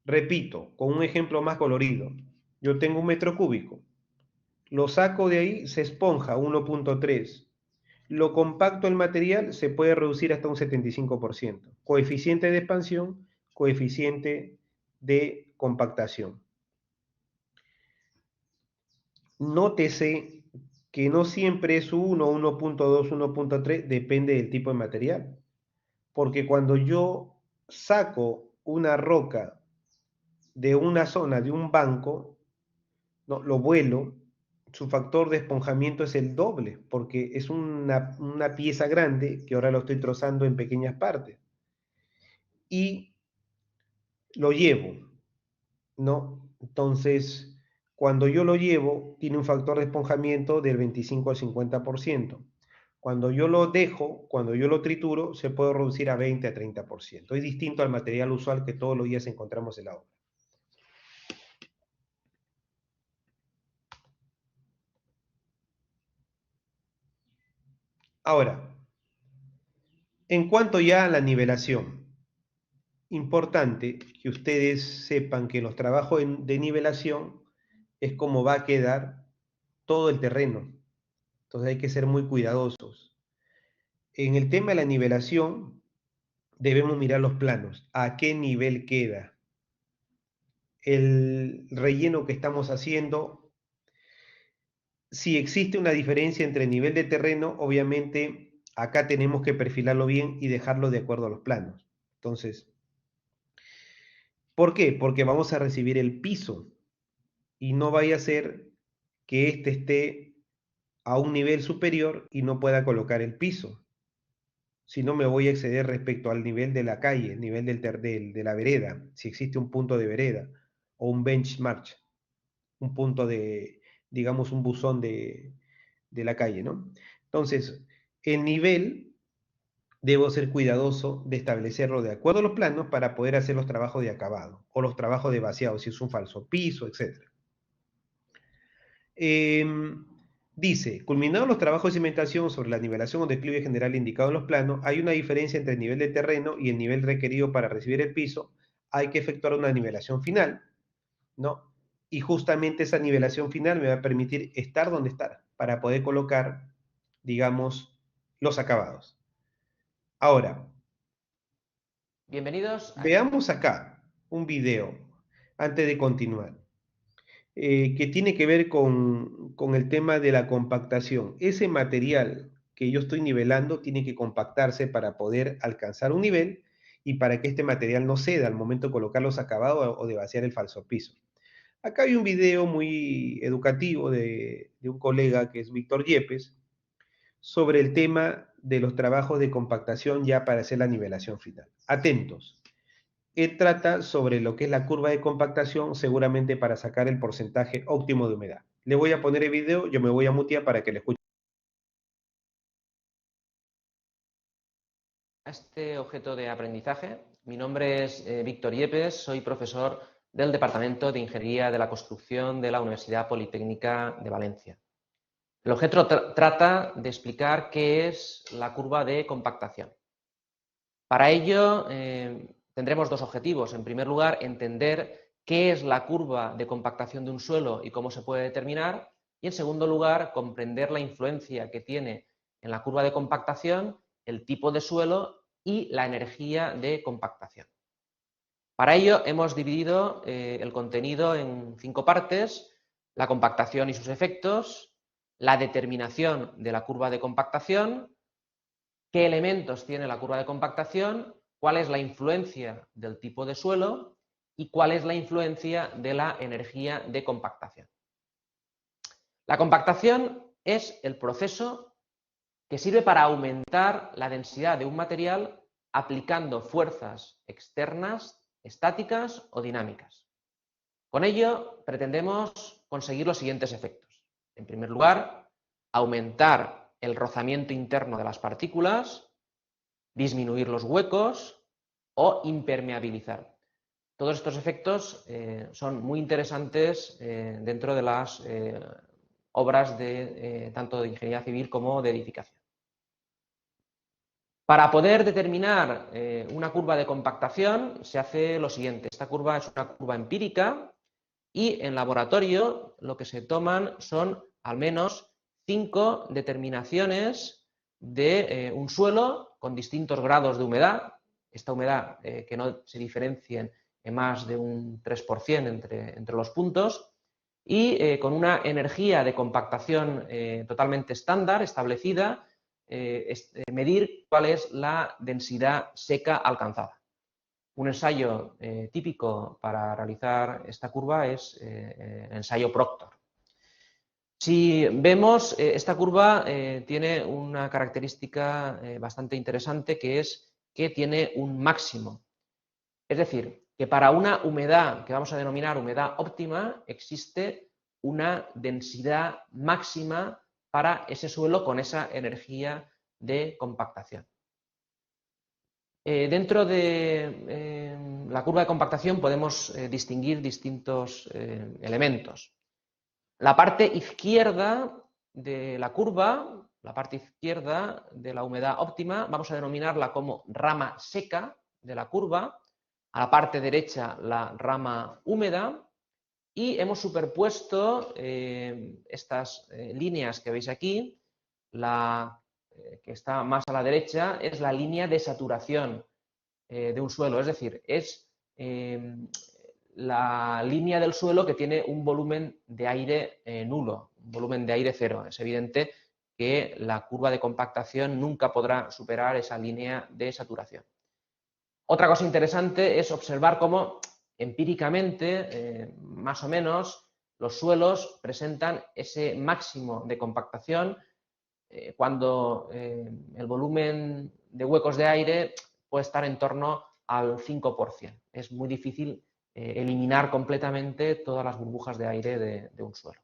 repito, con un ejemplo más colorido. Yo tengo 1 metro cúbico. Lo saco de ahí, se esponja 1.3. Lo compacto el material, se puede reducir hasta un 75%. Coeficiente de expansión, coeficiente de compactación. Nótese que no siempre es 1, 1.2, 1.3, depende del tipo de material. Porque cuando yo saco una roca de una zona, de un banco, no, lo vuelo, su factor de esponjamiento es el doble, porque es una pieza grande que ahora lo estoy trozando en pequeñas partes. Y lo llevo, ¿no? Entonces, cuando yo lo llevo, tiene un factor de esponjamiento del 25 al 50%. Cuando yo lo dejo, cuando yo lo trituro, se puede reducir a 20 a 30%. Es distinto al material usual que todos los días encontramos en la obra. Ahora, en cuanto ya a la nivelación, importante que ustedes sepan que los trabajos de nivelación es como va a quedar todo el terreno. Entonces hay que ser muy cuidadosos. En el tema de la nivelación, debemos mirar los planos. ¿A qué nivel queda? El relleno que estamos haciendo, si existe una diferencia entre el nivel de terreno, obviamente acá tenemos que perfilarlo bien y dejarlo de acuerdo a los planos. Entonces, ¿por qué? Porque vamos a recibir el piso y no vaya a ser que este esté a un nivel superior y no pueda colocar el piso. Si no, me voy a exceder respecto al nivel de la calle, el nivel de la vereda, si existe un punto de vereda o un benchmark, un punto de, digamos, un buzón de la calle, ¿no? Entonces, el nivel debo ser cuidadoso de establecerlo de acuerdo a los planos para poder hacer los trabajos de acabado o los trabajos de vaciado, si es un falso piso, etc. Dice, culminados los trabajos de cimentación sobre la nivelación o declive general indicado en los planos, hay una diferencia entre el nivel de terreno y el nivel requerido para recibir el piso. Hay que efectuar una nivelación final, ¿no? Y justamente esa nivelación final me va a permitir estar donde estar para poder colocar, digamos, los acabados. Ahora, bienvenidos. Veamos acá un video antes de continuar. Que tiene que ver con el tema de la compactación. Ese material que yo estoy nivelando tiene que compactarse para poder alcanzar un nivel y para que este material no ceda al momento de colocar los acabados o de vaciar el falso piso. Acá hay un video muy educativo de un colega que es Víctor Yepes sobre el tema de los trabajos de compactación ya para hacer la nivelación final. Atentos. Él trata sobre lo que es la curva de compactación, seguramente para sacar el porcentaje óptimo de humedad. Le voy a poner el video, yo me voy a mutear para que le escuche. Este objeto de aprendizaje. Mi nombre es Víctor Yepes, soy profesor del Departamento de Ingeniería de la Construcción de la Universidad Politécnica de Valencia. El objeto trata de explicar qué es la curva de compactación. Para ello tendremos dos objetivos. En primer lugar, entender qué es la curva de compactación de un suelo y cómo se puede determinar. Y en segundo lugar, comprender la influencia que tiene en la curva de compactación el tipo de suelo y la energía de compactación. Para ello hemos dividido el contenido en 5 partes: la compactación y sus efectos, la determinación de la curva de compactación, qué elementos tiene la curva de compactación, cuál es la influencia del tipo de suelo y cuál es la influencia de la energía de compactación. La compactación es el proceso que sirve para aumentar la densidad de un material aplicando fuerzas externas, estáticas o dinámicas. Con ello pretendemos conseguir los siguientes efectos. En primer lugar, aumentar el rozamiento interno de las partículas, disminuir los huecos o impermeabilizar. Todos estos efectos son muy interesantes dentro de las obras tanto de ingeniería civil como de edificación. Para poder determinar una curva de compactación se hace lo siguiente. Esta curva es una curva empírica y en laboratorio lo que se toman son al menos 5 determinaciones de un suelo con distintos grados de humedad. Esta humedad que no se diferencien en más de un 3% entre los puntos, y con una energía de compactación totalmente estándar, establecida, medir cuál es la densidad seca alcanzada. Un ensayo típico para realizar esta curva es el ensayo Proctor. Si vemos, esta curva tiene una característica bastante interesante, que es que tiene un máximo. Es decir, que para una humedad que vamos a denominar humedad óptima existe una densidad máxima para ese suelo con esa energía de compactación. Dentro de la curva de compactación podemos distinguir distintos elementos. La parte izquierda de la curva, la parte izquierda de la humedad óptima, vamos a denominarla como rama seca de la curva. A la parte derecha la rama húmeda, y hemos superpuesto estas líneas que veis aquí. La que está más a la derecha es la línea de saturación de un suelo, es decir, es la línea del suelo que tiene un volumen de aire nulo, un volumen de aire cero. Es evidente que la curva de compactación nunca podrá superar esa línea de saturación. Otra cosa interesante es observar cómo empíricamente, más o menos, los suelos presentan ese máximo de compactación cuando el volumen de huecos de aire puede estar en torno al 5%. Es muy difícil eliminar completamente todas las burbujas de aire de un suelo.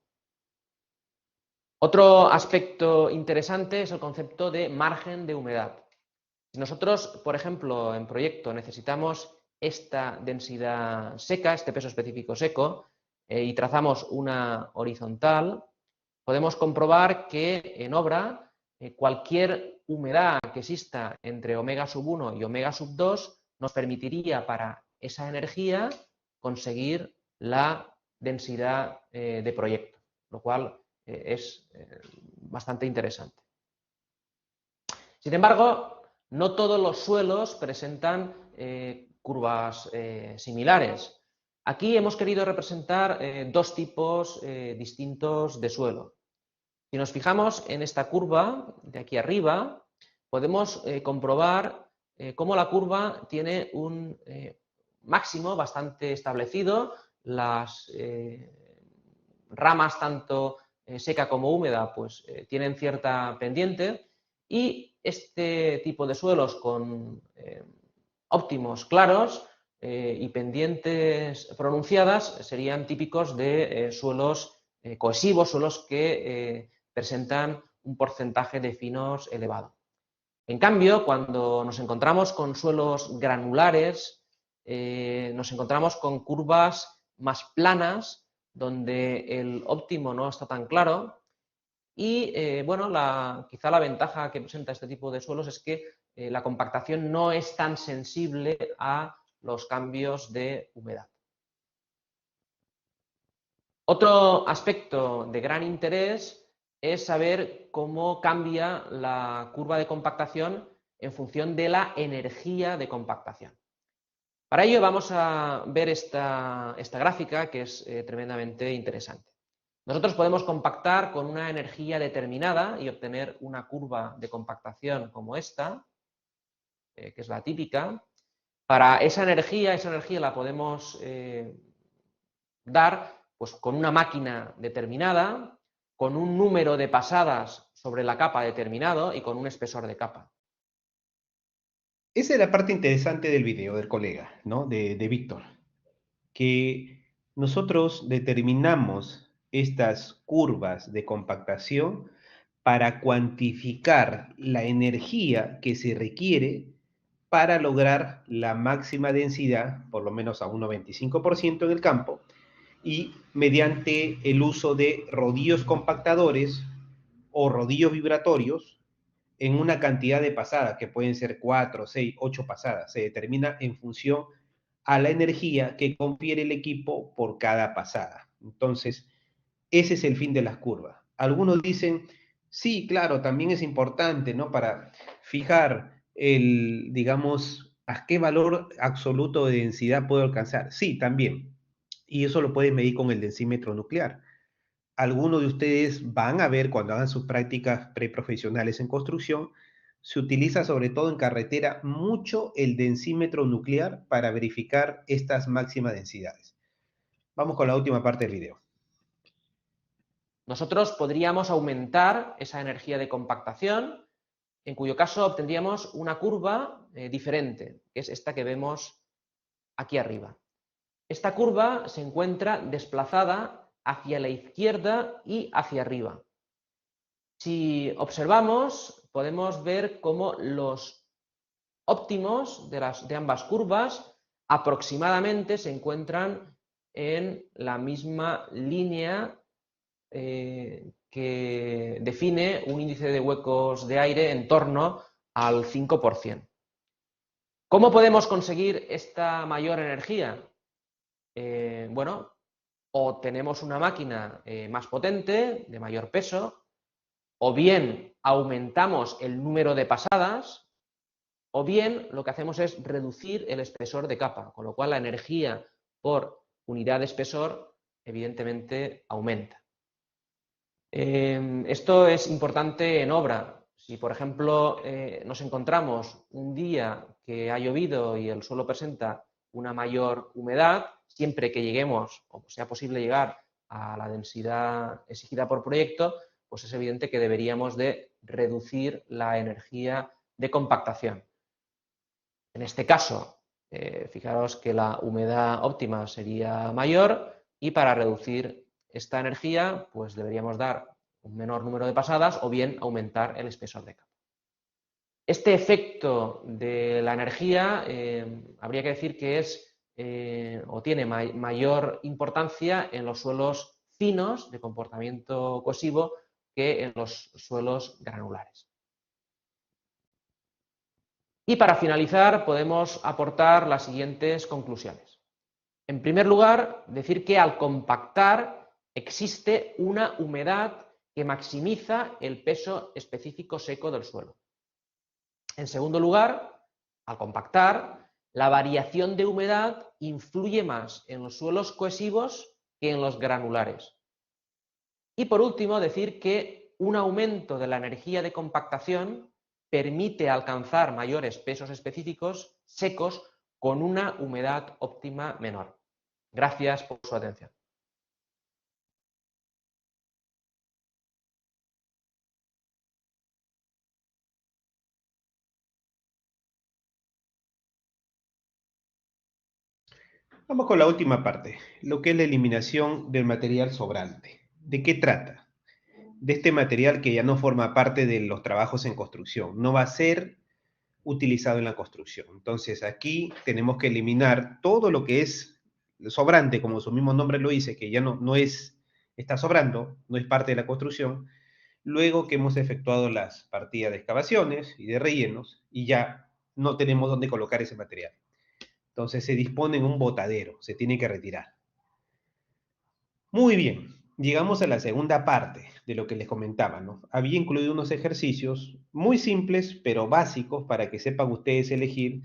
Otro aspecto interesante es el concepto de margen de humedad. Si nosotros, por ejemplo, en proyecto necesitamos esta densidad seca, este peso específico seco, y trazamos una horizontal, podemos comprobar que en obra cualquier humedad que exista entre omega sub 1 y omega sub 2 nos permitiría para esa energía conseguir la densidad de proyecto, lo cual es bastante interesante. Sin embargo, no todos los suelos presentan curvas similares. Aquí hemos querido representar dos tipos distintos de suelo. Si nos fijamos en esta curva de aquí arriba, podemos comprobar cómo la curva tiene un máximo bastante establecido. Las ramas, tanto seca como húmeda, pues tienen cierta pendiente, y este tipo de suelos con óptimos claros y pendientes pronunciadas serían típicos de suelos cohesivos, suelos que presentan un porcentaje de finos elevado. En cambio, cuando nos encontramos con suelos granulares, nos encontramos con curvas más planas, donde el óptimo no está tan claro. Y bueno, quizá la ventaja que presenta este tipo de suelos es que la compactación no es tan sensible a los cambios de humedad. Otro aspecto de gran interés es saber cómo cambia la curva de compactación en función de la energía de compactación. Para ello vamos a ver esta gráfica, que es tremendamente interesante. Nosotros podemos compactar con una energía determinada y obtener una curva de compactación como esta, que es la típica. Para esa energía la podemos dar pues, con una máquina determinada, con un número de pasadas sobre la capa determinado y con un espesor de capa. Esa es la parte interesante del video del colega, ¿no? de Víctor, que nosotros determinamos estas curvas de compactación para cuantificar la energía que se requiere para lograr la máxima densidad, por lo menos a un 95% en el campo, y mediante el uso de rodillos compactadores o rodillos vibratorios en una cantidad de pasadas, que pueden ser 4, 6, 8 pasadas. Se determina en función a la energía que confiere el equipo por cada pasada. Entonces, ese es el fin de las curvas. Algunos dicen, sí, claro, también es importante, ¿no? Para fijar el, digamos, a qué valor absoluto de densidad puedo alcanzar. Sí, también. Y eso lo pueden medir con el densímetro nuclear. Algunos de ustedes van a ver cuando hagan sus prácticas preprofesionales en construcción, se utiliza sobre todo en carretera mucho el densímetro nuclear para verificar estas máximas densidades. Vamos con la última parte del video. Nosotros podríamos aumentar esa energía de compactación, en cuyo caso obtendríamos una curva diferente, que es esta que vemos aquí arriba. Esta curva se encuentra desplazada hacia la izquierda y hacia arriba. Si observamos, podemos ver cómo los óptimos de ambas curvas aproximadamente se encuentran en la misma línea que define un índice de huecos de aire en torno al 5%. ¿Cómo podemos conseguir esta mayor energía? Bueno, o tenemos una máquina más potente, de mayor peso, o bien aumentamos el número de pasadas, o bien lo que hacemos es reducir el espesor de capa, con lo cual la energía por unidad de espesor evidentemente aumenta. Esto es importante en obra. Si, por ejemplo, nos encontramos un día que ha llovido y el suelo presenta una mayor humedad, siempre que lleguemos, o sea posible llegar a la densidad exigida por proyecto, pues es evidente que deberíamos de reducir la energía de compactación. En este caso, fijaros que la humedad óptima sería mayor y para reducir esta energía, pues deberíamos dar un menor número de pasadas o bien aumentar el espesor de capa. Este efecto de la energía habría que decir que es o tiene mayor importancia en los suelos finos de comportamiento cohesivo que en los suelos granulares. Y para finalizar podemos aportar las siguientes conclusiones. En primer lugar, decir que al compactar existe una humedad que maximiza el peso específico seco del suelo. En segundo lugar, al compactar, la variación de humedad influye más en los suelos cohesivos que en los granulares. Y por último, decir que un aumento de la energía de compactación permite alcanzar mayores pesos específicos secos con una humedad óptima menor. Gracias por su atención. Vamos con la última parte, lo que es la eliminación del material sobrante. ¿De qué trata? De este material que ya no forma parte de los trabajos en construcción, no va a ser utilizado en la construcción. Entonces aquí tenemos que eliminar todo lo que es sobrante, como su mismo nombre lo dice, que ya no está sobrando, no es parte de la construcción, luego que hemos efectuado las partidas de excavaciones y de rellenos y ya no tenemos dónde colocar ese material. Entonces se dispone en un botadero, se tiene que retirar. Muy bien, llegamos a la segunda parte de lo que les comentaba, ¿no? Había incluido unos ejercicios muy simples, pero básicos, para que sepan ustedes elegir,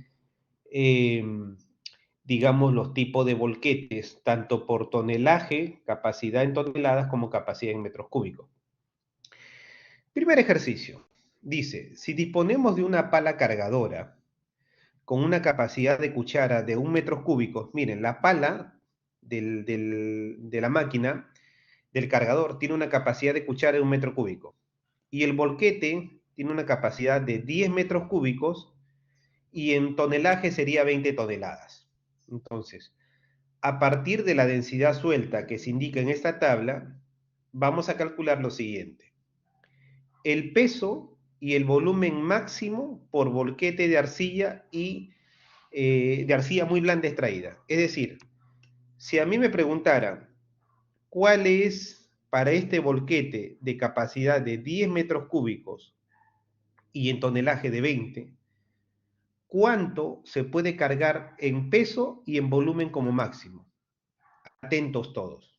digamos, los tipos de volquetes, tanto por tonelaje, capacidad en toneladas, como capacidad en metros cúbicos. Primer ejercicio. Dice, si disponemos de una pala cargadora con una capacidad de cuchara de 1 metro cúbico, miren, la pala de la máquina, del cargador, tiene una capacidad de cuchara de 1 metro cúbico. Y el volquete tiene una capacidad de 10 metros cúbicos y en tonelaje sería 20 toneladas. Entonces, a partir de la densidad suelta que se indica en esta tabla, vamos a calcular lo siguiente. El peso y el volumen máximo por volquete de arcilla y de arcilla muy blanda extraída. Es decir, si a mí me preguntaran cuál es para este volquete de capacidad de 10 metros cúbicos y en tonelaje de 20, ¿cuánto se puede cargar en peso y en volumen como máximo? Atentos todos.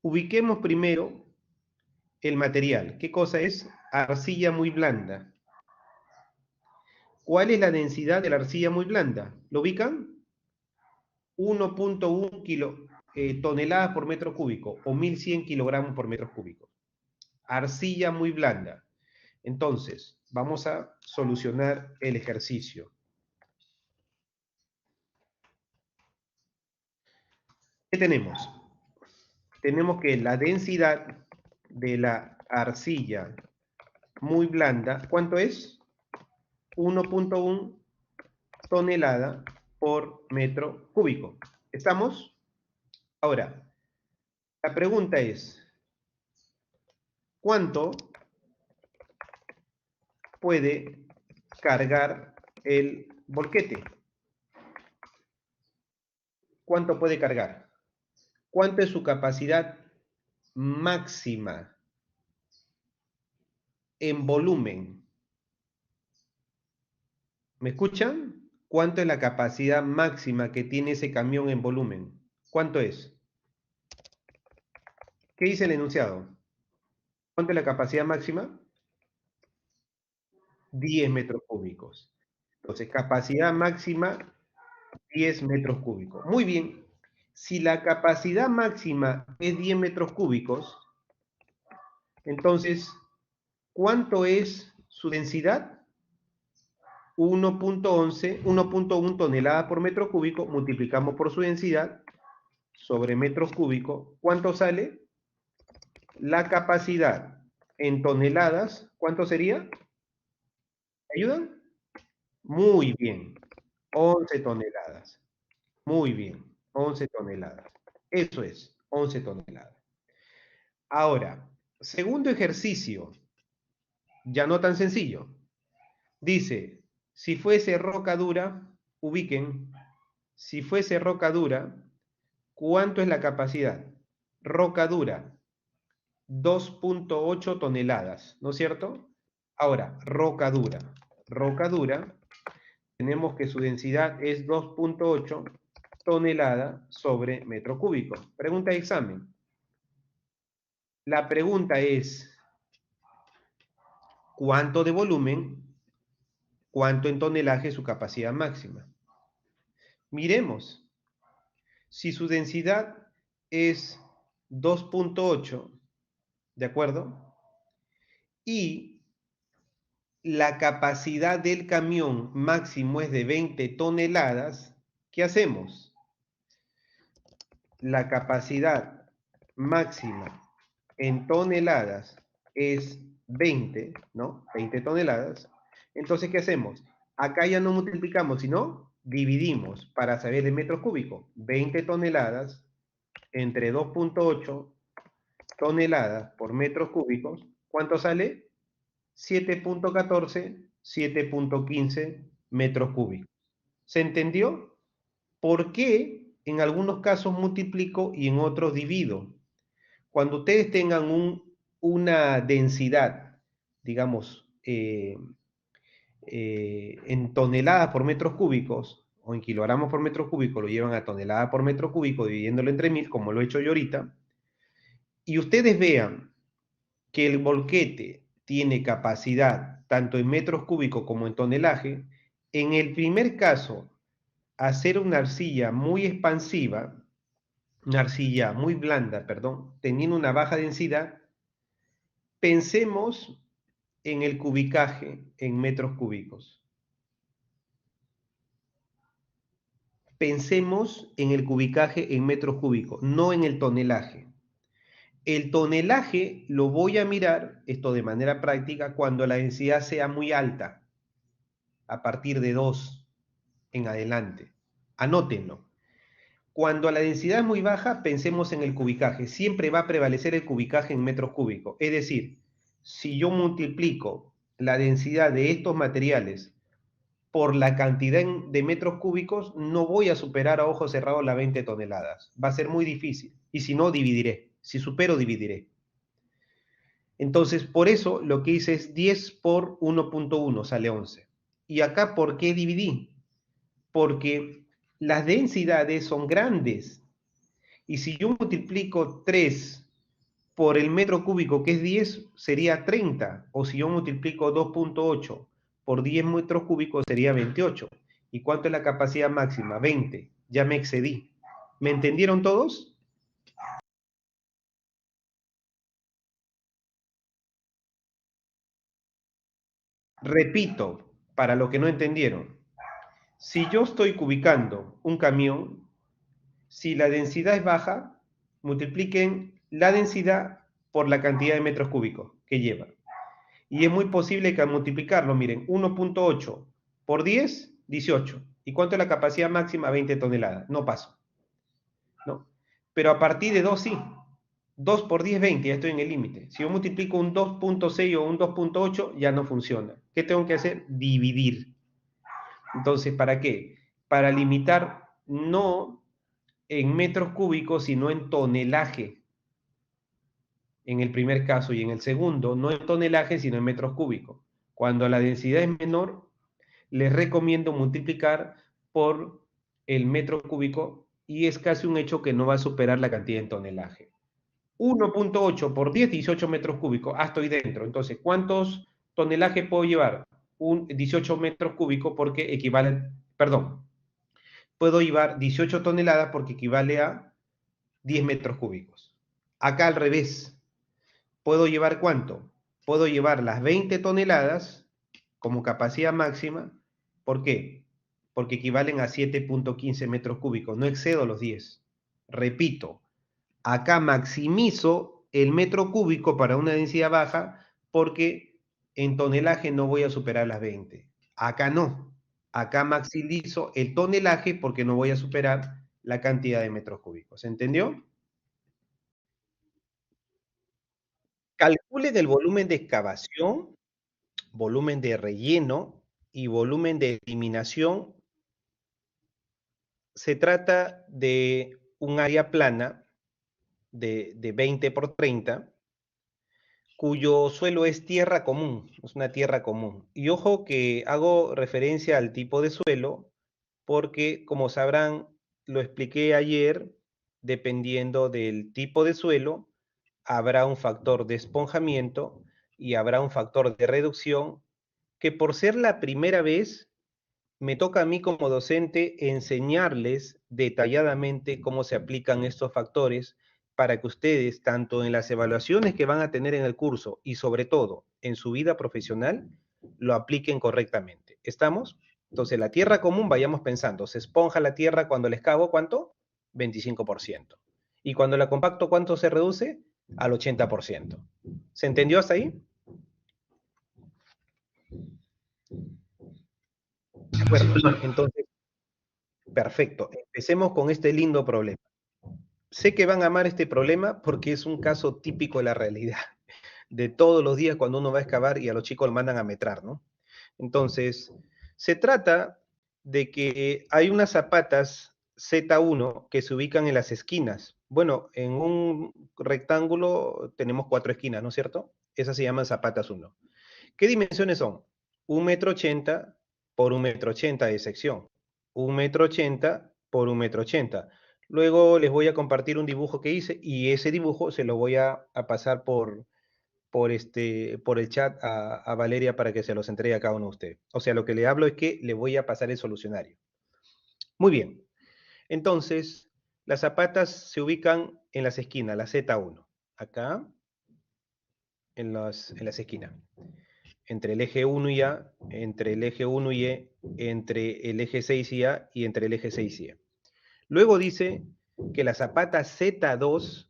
Ubiquemos primero el material. ¿Qué cosa es? Arcilla muy blanda. ¿Cuál es la densidad de la arcilla muy blanda? ¿Lo ubican? 1.1 toneladas por metro cúbico o 1100 kilogramos por metro cúbico. Arcilla muy blanda. Entonces, vamos a solucionar el ejercicio. ¿Qué tenemos? Tenemos que la densidad de la arcilla muy blanda, ¿cuánto es? 1.1 tonelada por metro cúbico. ¿Estamos? Ahora, la pregunta es, ¿cuánto puede cargar el volquete? ¿Cuánto puede cargar? ¿Cuánto es su capacidad máxima en volumen? ¿Me escuchan? ¿Cuánto es la capacidad máxima que tiene ese camión en volumen? ¿Cuánto es? ¿Qué dice el enunciado? ¿Cuánto es la capacidad máxima? 10 metros cúbicos. Entonces, capacidad máxima, 10 metros cúbicos. Muy bien. Si la capacidad máxima es 10 metros cúbicos, entonces, ¿cuánto es su densidad? 1.1 tonelada por metro cúbico, multiplicamos por su densidad sobre metros cúbicos. ¿Cuánto sale? La capacidad en toneladas, ¿cuánto sería? ¿Me ayudan? Muy bien, 11 toneladas. Muy bien, 11 toneladas. Eso es, 11 toneladas. Ahora, segundo ejercicio, ya no tan sencillo. Dice, si fuese roca dura, ubiquen, si fuese roca dura, ¿cuánto es la capacidad? Roca dura, 2.8 toneladas, ¿no es cierto? Ahora, roca dura. Roca dura, tenemos que su densidad es 2.8 tonelada sobre metro cúbico. Pregunta de examen. La pregunta es, ¿cuánto de volumen? ¿Cuánto en tonelaje es su capacidad máxima? Miremos. Si su densidad es 2.8, ¿de acuerdo? Y la capacidad del camión máximo es de 20 toneladas, ¿qué hacemos? La capacidad máxima en toneladas es 20, ¿no? 20 toneladas. Entonces, ¿qué hacemos? Acá ya no multiplicamos, sino dividimos para saber el metro cúbico. 20 toneladas entre 2.8 toneladas por metros cúbicos. ¿Cuánto sale? 7.14, 7.15 metros cúbicos. ¿Se entendió? ¿Por qué en algunos casos multiplico y en otros divido? Cuando ustedes tengan una densidad, digamos, en toneladas por metros cúbicos o en kilogramos por metro cúbico, lo llevan a tonelada por metro cúbico, dividiéndolo entre 1000, como lo he hecho yo ahorita, y ustedes vean que el volquete tiene capacidad tanto en metros cúbicos como en tonelaje, en el primer caso, hacer una arcilla muy expansiva, una arcilla muy blanda, perdón, teniendo una baja densidad, pensemos en el cubicaje en metros cúbicos. Pensemos en el cubicaje en metros cúbicos, no en el tonelaje. El tonelaje lo voy a mirar, esto de manera práctica, cuando la densidad sea muy alta, a partir de 2 en adelante. Anótenlo. Cuando la densidad es muy baja, pensemos en el cubicaje. Siempre va a prevalecer el cubicaje en metros cúbicos. Es decir, si yo multiplico la densidad de estos materiales por la cantidad de metros cúbicos, no voy a superar a ojo cerrado las 20 toneladas. Va a ser muy difícil. Y si no, dividiré. Si supero, dividiré. Entonces, por eso lo que hice es 10 por 1.1, sale 11. Y acá, ¿por qué dividí? Porque las densidades son grandes. Y si yo multiplico 3 por el metro cúbico, que es 10, sería 30. O si yo multiplico 2.8 por 10 metros cúbicos, sería 28. ¿Y cuánto es la capacidad máxima? 20. Ya me excedí. ¿Me entendieron todos? Repito, para los que no entendieron. Si yo estoy cubicando un camión, si la densidad es baja, multipliquen la densidad por la cantidad de metros cúbicos que lleva. Y es muy posible que al multiplicarlo, miren, 1.8 por 10, 18. ¿Y cuánto es la capacidad máxima? 20 toneladas. No paso. ¿No? Pero a partir de 2 sí. 2 por 10, 20, ya estoy en el límite. Si yo multiplico un 2.6 o un 2.8, ya no funciona. ¿Qué tengo que hacer? Dividir. Entonces, ¿para qué? Para limitar no en metros cúbicos, sino en tonelaje. En el primer caso, y en el segundo, no en tonelaje, sino en metros cúbicos. Cuando la densidad es menor, les recomiendo multiplicar por el metro cúbico y es casi un hecho que no va a superar la cantidad en tonelaje. 1.8 por 10, 18 metros cúbicos. Ah, estoy dentro. Entonces, ¿cuántos tonelajes puedo llevar? 18 metros cúbicos porque equivale, perdón, puedo llevar 18 toneladas porque equivale a 10 metros cúbicos. Acá al revés. ¿Puedo llevar cuánto? Puedo llevar las 20 toneladas como capacidad máxima. ¿Por qué? Porque equivalen a 7.15 metros cúbicos. No excedo los 10. Repito, acá maximizo el metro cúbico para una densidad baja porque en tonelaje no voy a superar las 20. Acá no. Acá maximizo el tonelaje porque no voy a superar la cantidad de metros cúbicos. ¿Se entendió? Calcule del volumen de excavación, volumen de relleno y volumen de eliminación. Se trata de un área plana de 20 por 30, cuyo suelo es tierra común, es una tierra común. Y ojo que hago referencia al tipo de suelo porque, como sabrán, lo expliqué ayer, dependiendo del tipo de suelo, habrá un factor de esponjamiento y habrá un factor de reducción que por ser la primera vez me toca a mí como docente enseñarles detalladamente cómo se aplican estos factores para que ustedes, tanto en las evaluaciones que van a tener en el curso y sobre todo en su vida profesional, lo apliquen correctamente. ¿Estamos? Entonces, la tierra común, vayamos pensando, se esponja la tierra cuando la excavo, ¿cuánto? 25%. Y cuando la compacto, ¿cuánto se reduce? Al 80%. ¿Se entendió hasta ahí? De acuerdo. Entonces, perfecto. Empecemos con este lindo problema. Sé que van a amar este problema porque es un caso típico de la realidad, de todos los días cuando uno va a excavar y a los chicos lo mandan a metrar, ¿no? Entonces, se trata de que hay unas zapatas Z1 que se ubican en las esquinas. Bueno, en un rectángulo tenemos 4 esquinas, ¿no es cierto? Esas se llaman zapatas 1. ¿Qué dimensiones son? 1,80 m por 1,80 m de sección. 1,80 m por 1,80 m. Luego les voy a compartir un dibujo que hice y ese dibujo se lo voy a pasar por el chat a Valeria para que se los entregue a cada uno de ustedes. O sea, lo que le hablo es que le voy a pasar el solucionario. Muy bien. Entonces, las zapatas se ubican en las esquinas, la Z1. Acá, en las esquinas. Entre el eje 1 y A, entre el eje 1 y E, entre el eje 6 y A y entre el eje 6 y E. Luego dice que las zapatas Z2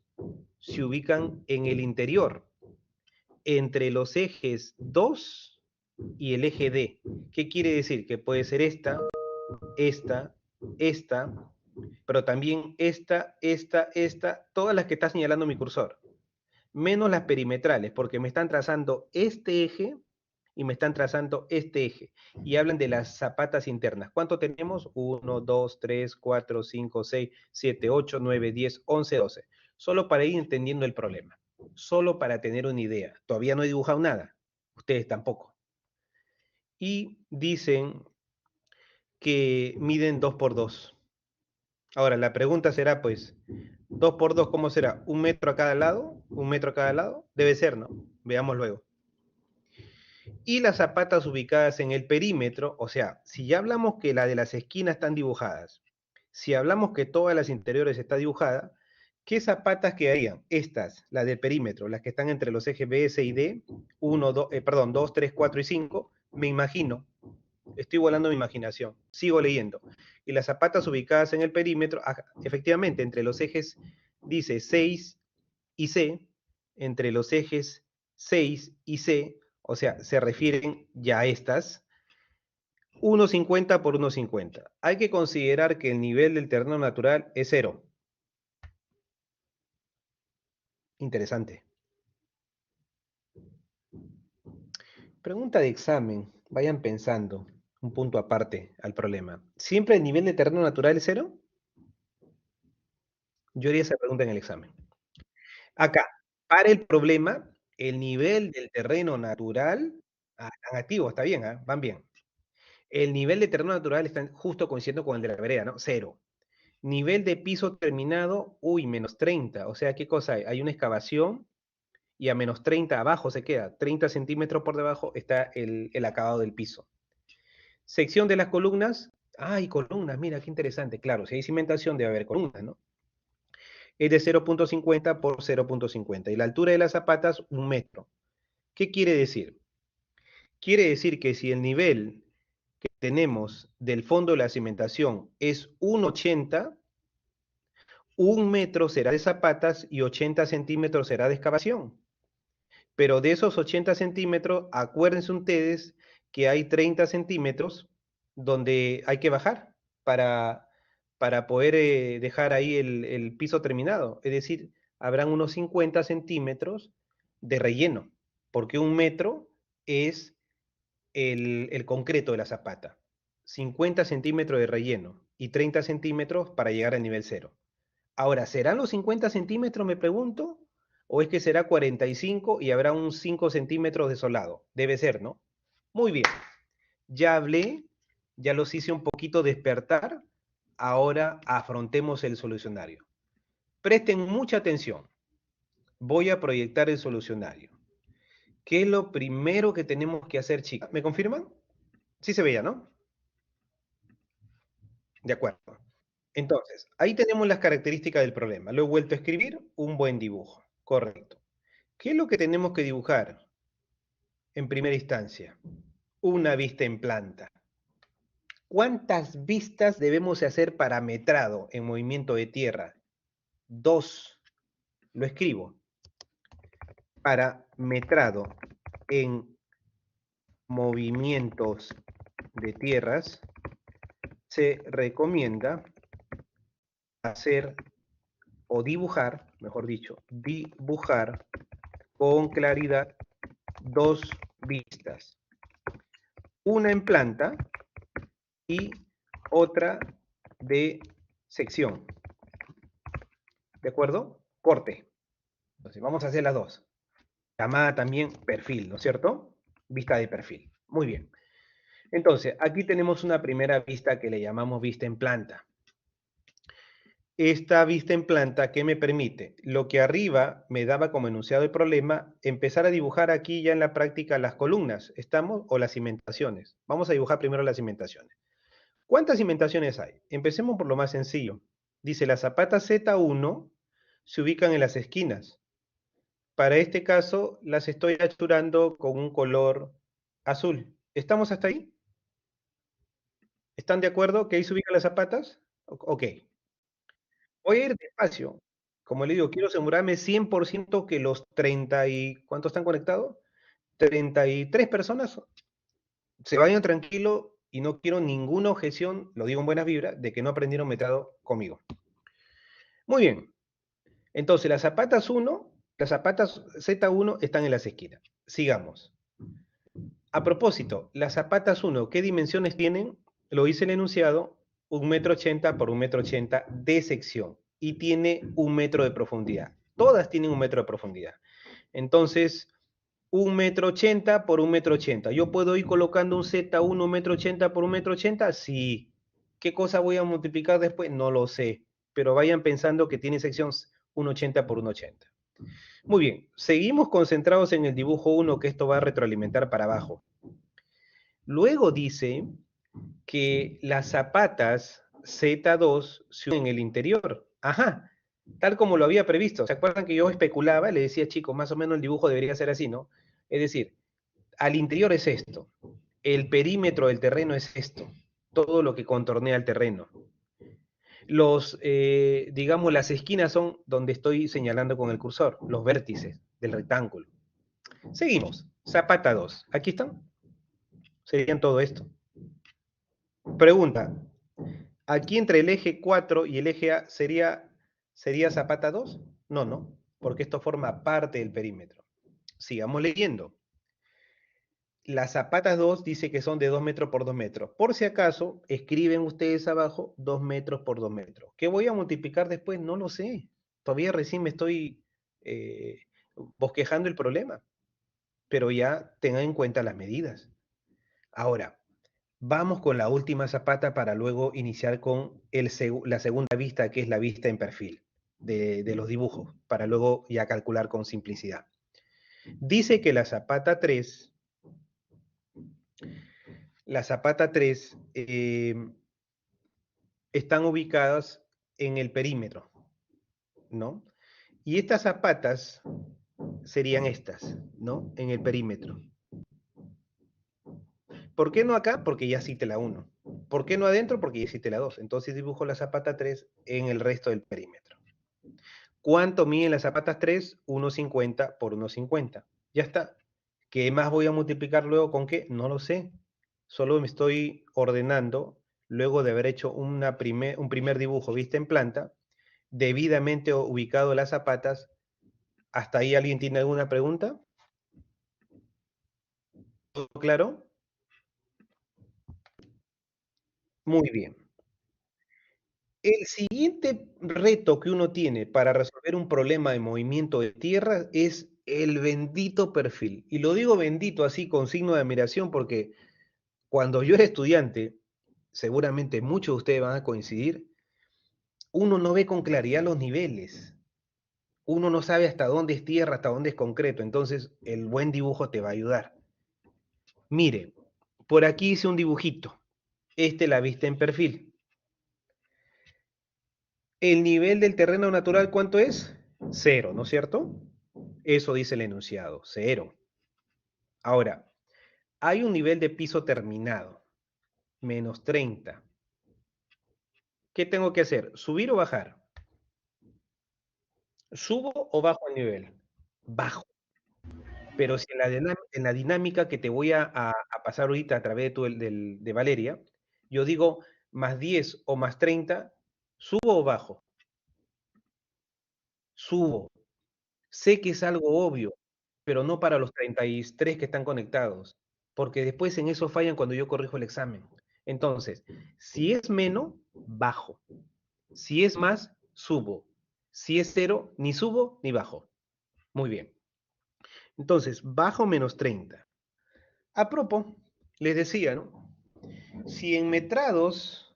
se ubican en el interior, entre los ejes 2 y el eje D. ¿Qué quiere decir? Que puede ser esta, pero también esta, todas las que está señalando mi cursor, menos las perimetrales, porque me están trazando este eje y me están trazando este eje, y hablan de las zapatas internas. ¿Cuánto tenemos? 1, 2, 3, 4, 5, 6, 7, 8, 9, 10, 11, 12. Solo para ir entendiendo el problema, solo para tener una idea. Todavía no he dibujado nada, ustedes tampoco. Y dicen que miden 2 por 2. Ahora, la pregunta será, pues, 2 por 2, ¿cómo será? ¿1 metro a cada lado? ¿1 metro a cada lado? Debe ser, ¿no? Veamos luego. Y las zapatas ubicadas en el perímetro, o sea, si ya hablamos que la de las esquinas están dibujadas, si hablamos que todas las interiores está dibujada, ¿qué zapatas quedarían? Estas, las del perímetro, las que están entre los ejes B, C y D, 2, 3, 4 y 5, me imagino. Estoy volando mi imaginación. Sigo leyendo. Y las zapatas ubicadas en el perímetro, efectivamente, entre los ejes, dice 6 y C, entre los ejes 6 y C, o sea, se refieren ya a estas, 1,50 por 1,50. Hay que considerar que el nivel del terreno natural es 0. Interesante. Pregunta de examen. Vayan pensando. Un punto aparte al problema. ¿Siempre el nivel de terreno natural es 0? Yo haría esa pregunta en el examen. Acá, para el problema, el nivel del terreno natural, están activos, está bien, van bien. El nivel de terreno natural está justo coincidiendo con el de la vereda, ¿no? 0. Nivel de piso terminado, menos 30. O sea, ¿qué cosa hay? Hay una excavación y a menos 30 abajo se queda. 30 centímetros por debajo está el acabado del piso. Sección de las columnas. Hay columnas, mira, qué interesante. Claro, si hay cimentación debe haber columnas, ¿no? Es de 0,50 por 0,50. Y la altura de las zapatas, 1 metro. ¿Qué quiere decir? Quiere decir que si el nivel que tenemos del fondo de la cimentación es 1,80, 1 metro será de zapatas y 80 centímetros será de excavación. Pero de esos 80 centímetros, acuérdense ustedes que hay 30 centímetros donde hay que bajar para poder dejar ahí el piso terminado. Es decir, habrán unos 50 centímetros de relleno, porque 1 metro es el concreto de la zapata. 50 centímetros de relleno y 30 centímetros para llegar al nivel 0. Ahora, ¿serán los 50 centímetros, me pregunto? ¿O es que será 45 y habrá un 5 centímetros de solado? Debe ser, ¿no? Muy bien. Ya hablé, ya los hice un poquito despertar. Ahora afrontemos el solucionario. Presten mucha atención. Voy a proyectar el solucionario. ¿Qué es lo primero que tenemos que hacer, chicas? ¿Me confirman? Sí se veía, ¿no? De acuerdo. Entonces, ahí tenemos las características del problema. Lo he vuelto a escribir, un buen dibujo. Correcto. ¿Qué es lo que tenemos que dibujar? En primera instancia, una vista en planta. ¿Cuántas vistas debemos hacer parametrado en movimiento de tierra? 2. Lo escribo. Parametrado en movimientos de tierras se recomienda hacer o dibujar, mejor dicho, dibujar con claridad 2 vistas. Una en planta y otra de sección. ¿De acuerdo? Corte. Entonces vamos a hacer las dos. Llamada también perfil, ¿no es cierto? Vista de perfil. Muy bien. Entonces, aquí tenemos una primera vista que le llamamos vista en planta. esta vista en planta que me permite, lo que arriba me daba como enunciado el problema, empezar a dibujar aquí ya en la práctica las columnas, ¿estamos? O las cimentaciones. Vamos a dibujar primero las cimentaciones. ¿Cuántas cimentaciones hay? Empecemos por lo más sencillo. Dice, las zapatas Z1 se ubican en las esquinas. Para este caso, las estoy achurando con un color azul. ¿Estamos hasta ahí? ¿Están de acuerdo que ahí se ubican las zapatas? Ok. Voy a ir despacio. Como le digo, quiero asegurarme 100% que los 30 y... ¿Cuántos están conectados? 33 personas se vayan tranquilo y no quiero ninguna objeción, lo digo en buenas vibras, de que no aprendieron método conmigo. Muy bien. Entonces, las zapatas Z1 están en las esquinas. Sigamos. A propósito, las zapatas 1, ¿qué dimensiones tienen? Lo hice el enunciado, 1,80 m por 1,80 m de sección y tiene 1 metro de profundidad. Todas tienen 1 metro de profundidad. Entonces, 1,80 m por 1,80 m. ¿Yo puedo ir colocando un Z1 1,80 m por 1,80 m? Sí. ¿Qué cosa voy a multiplicar después? No lo sé. Pero vayan pensando que tiene sección 1,80 por 1,80. Muy bien, seguimos concentrados en el dibujo 1, que esto va a retroalimentar para abajo. Luego dice que las zapatas Z2 se unen en el interior. Ajá, tal como lo había previsto. ¿Se acuerdan que yo especulaba? Le decía, chicos, más o menos el dibujo debería ser así, ¿no? Es decir, al interior es esto. El perímetro del terreno es esto. Todo lo que contornea el terreno. Digamos, las esquinas son donde estoy señalando con el cursor, los vértices del rectángulo. Seguimos. Zapata 2. ¿Aquí están? Serían todo esto. Pregunta. ¿Aquí entre el eje 4 y el eje A sería zapata 2? No, no, porque esto forma parte del perímetro. Sigamos leyendo. Las zapatas 2 dice que son de 2 metros por 2 metros. Por si acaso, escriben ustedes abajo 2 metros por 2 metros. ¿Qué voy a multiplicar después? No lo sé. Todavía recién me estoy bosquejando el problema. Pero ya tengan en cuenta las medidas. Ahora, vamos con la última zapata para luego iniciar con la segunda vista, que es la vista en perfil de los dibujos, para luego ya calcular con simplicidad. Dice que la zapata 3 están ubicadas en el perímetro, ¿no? Y estas zapatas serían estas, ¿no? En el perímetro. ¿Por qué no acá? Porque ya cité la 1. ¿Por qué no adentro? Porque ya cité la 2. Entonces dibujo la zapata 3 en el resto del perímetro. ¿Cuánto miden las zapatas 3? 1,50 por 1,50. Ya está. ¿Qué más voy a multiplicar luego con qué? No lo sé. Solo me estoy ordenando, luego de haber hecho un primer dibujo vista en planta, debidamente ubicado las zapatas. ¿Hasta ahí alguien tiene alguna pregunta? ¿Todo claro? Muy bien. El siguiente reto que uno tiene para resolver un problema de movimiento de tierra es el bendito perfil. Y lo digo bendito así con signo de admiración porque cuando yo era estudiante, seguramente muchos de ustedes van a coincidir, uno no ve con claridad los niveles. Uno no sabe hasta dónde es tierra, hasta dónde es concreto. Entonces, el buen dibujo te va a ayudar. Mire, por aquí hice un dibujito. La vista en perfil. El nivel del terreno natural, ¿cuánto es? 0, ¿no es cierto? Eso dice el enunciado, 0. Ahora, hay un nivel de piso terminado, menos 30. ¿Qué tengo que hacer? ¿Subir o bajar? ¿Subo o bajo el nivel? Bajo. Pero si en la dinámica que te voy a pasar ahorita a través de Valeria, yo digo más 10 o más 30, ¿subo o bajo? Subo. Sé que es algo obvio, pero no para los 33 que están conectados, porque después en eso fallan cuando yo corrijo el examen. Entonces, si es menos, bajo. Si es más, subo. Si es 0, ni subo ni bajo. Muy bien. Entonces, bajo menos 30. A propósito, les decía, ¿no? Si en metrados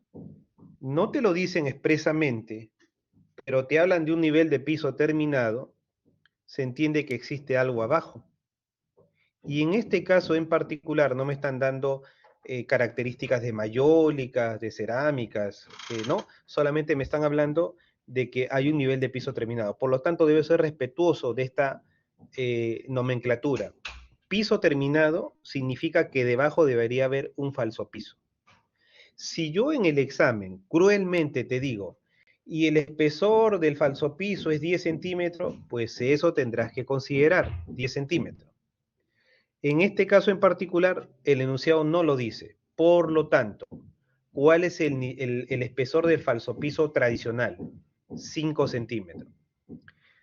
no te lo dicen expresamente, pero te hablan de un nivel de piso terminado, se entiende que existe algo abajo. Y en este caso en particular no me están dando características de mayólicas, de cerámicas, no, solamente me están hablando de que hay un nivel de piso terminado. Por lo tanto, debe ser respetuoso de esta nomenclatura. Piso terminado significa que debajo debería haber un falso piso. Si yo en el examen cruelmente te digo, y el espesor del falso piso es 10 centímetros, pues eso tendrás que considerar, 10 centímetros. En este caso en particular, el enunciado no lo dice. Por lo tanto, ¿cuál es el espesor del falso piso tradicional? 5 centímetros.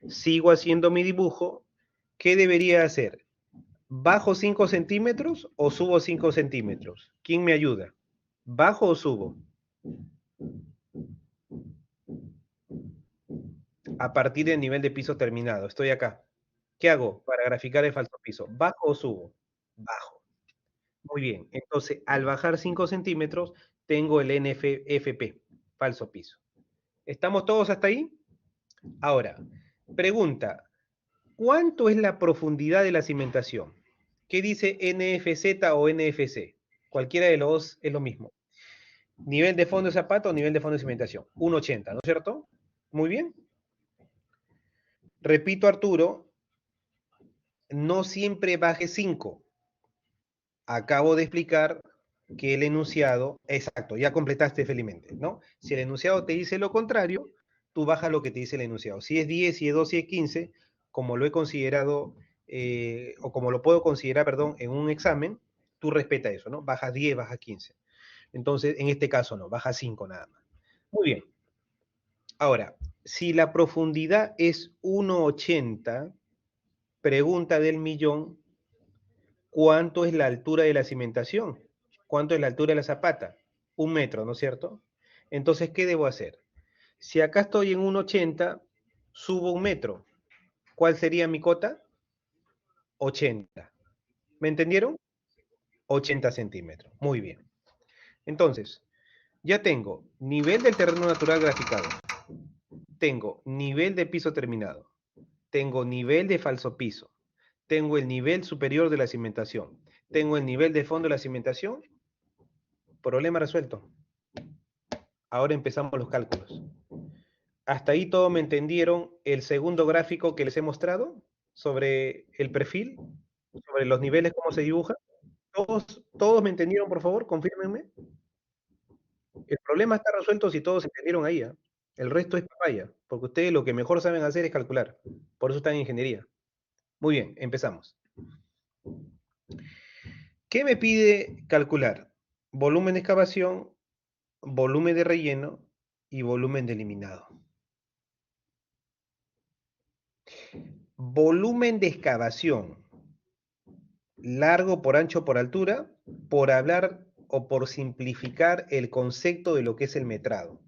Sigo haciendo mi dibujo. ¿Qué debería hacer? ¿Bajo 5 centímetros o subo 5 centímetros? ¿Quién me ayuda? ¿Bajo o subo? A partir del nivel de piso terminado. Estoy acá. ¿Qué hago para graficar el falso piso? ¿Bajo o subo? Bajo. Muy bien. Entonces, al bajar 5 centímetros, tengo el NFP, falso piso. ¿Estamos todos hasta ahí? Ahora, pregunta. ¿Cuánto es la profundidad de la cimentación? ¿Qué dice NFZ o NFC? Cualquiera de los dos es lo mismo. Nivel de fondo de zapato o nivel de fondo de cimentación. 1,80, ¿no es cierto? Muy bien. Repito, Arturo, no siempre baje 5. Acabo de explicar que el enunciado, exacto, ya completaste felizmente, ¿no? Si el enunciado te dice lo contrario, tú bajas lo que te dice el enunciado. Si es 10, si es 12, si es 15, como lo he considerado, o como lo puedo considerar, perdón, en un examen, tú respeta eso, ¿no? Bajas 10, bajas 15. Entonces, en este caso no, baja 5 nada más. Muy bien. Ahora, si la profundidad es 1,80, pregunta del millón, ¿cuánto es la altura de la cimentación? ¿Cuánto es la altura de la zapata? 1 metro, ¿no es cierto? Entonces, ¿qué debo hacer? Si acá estoy en 1,80, subo 1 metro. ¿Cuál sería mi cota? 80. ¿Me entendieron? 80 centímetros. Muy bien. Entonces, ya tengo nivel del terreno natural graficado. Tengo nivel de piso terminado. Tengo nivel de falso piso. Tengo el nivel superior de la cimentación. Tengo el nivel de fondo de la cimentación. Problema resuelto. Ahora empezamos los cálculos. ¿Hasta ahí todo me entendieron el segundo gráfico que les he mostrado sobre el perfil? Sobre los niveles, cómo se dibuja. ¿Todos me entendieron, por favor? Confírmenme. El problema está resuelto si todos entendieron ahí, ¿eh? El resto es papaya, porque ustedes lo que mejor saben hacer es calcular. Por eso están en ingeniería. Muy bien, empezamos. ¿Qué me pide calcular? Volumen de excavación, volumen de relleno y volumen de eliminado. Volumen de excavación. Largo por ancho por altura, por hablar o por simplificar el concepto de lo que es el metrado,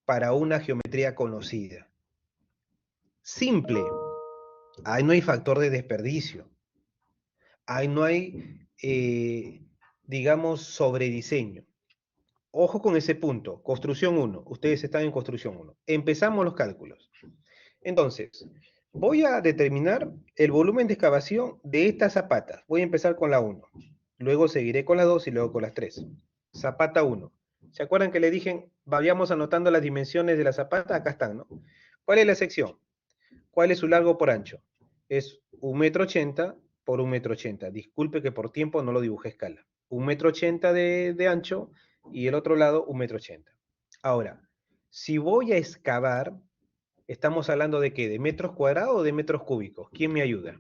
para una geometría conocida. Simple. Ahí no hay factor de desperdicio. Ahí no hay, digamos, sobrediseño. Ojo con ese punto. Construcción 1. Ustedes están en construcción 1. Empezamos los cálculos. Entonces, voy a determinar el volumen de excavación de estas zapatas. Voy a empezar con la 1. Luego seguiré con la 2 y luego con las 3. Zapata 1. ¿Se acuerdan que le dije, vayamos anotando las dimensiones de la zapata? Acá están, ¿no? ¿Cuál es la sección? ¿Cuál es su largo por ancho? Es 1,80 m por 1,80 m. Disculpe que por tiempo no lo dibujé a escala. 1,80 m de ancho y el otro lado 1,80 m. Ahora, si voy a excavar, estamos hablando de ¿qué? ¿De metros cuadrados o de metros cúbicos? ¿Quién me ayuda?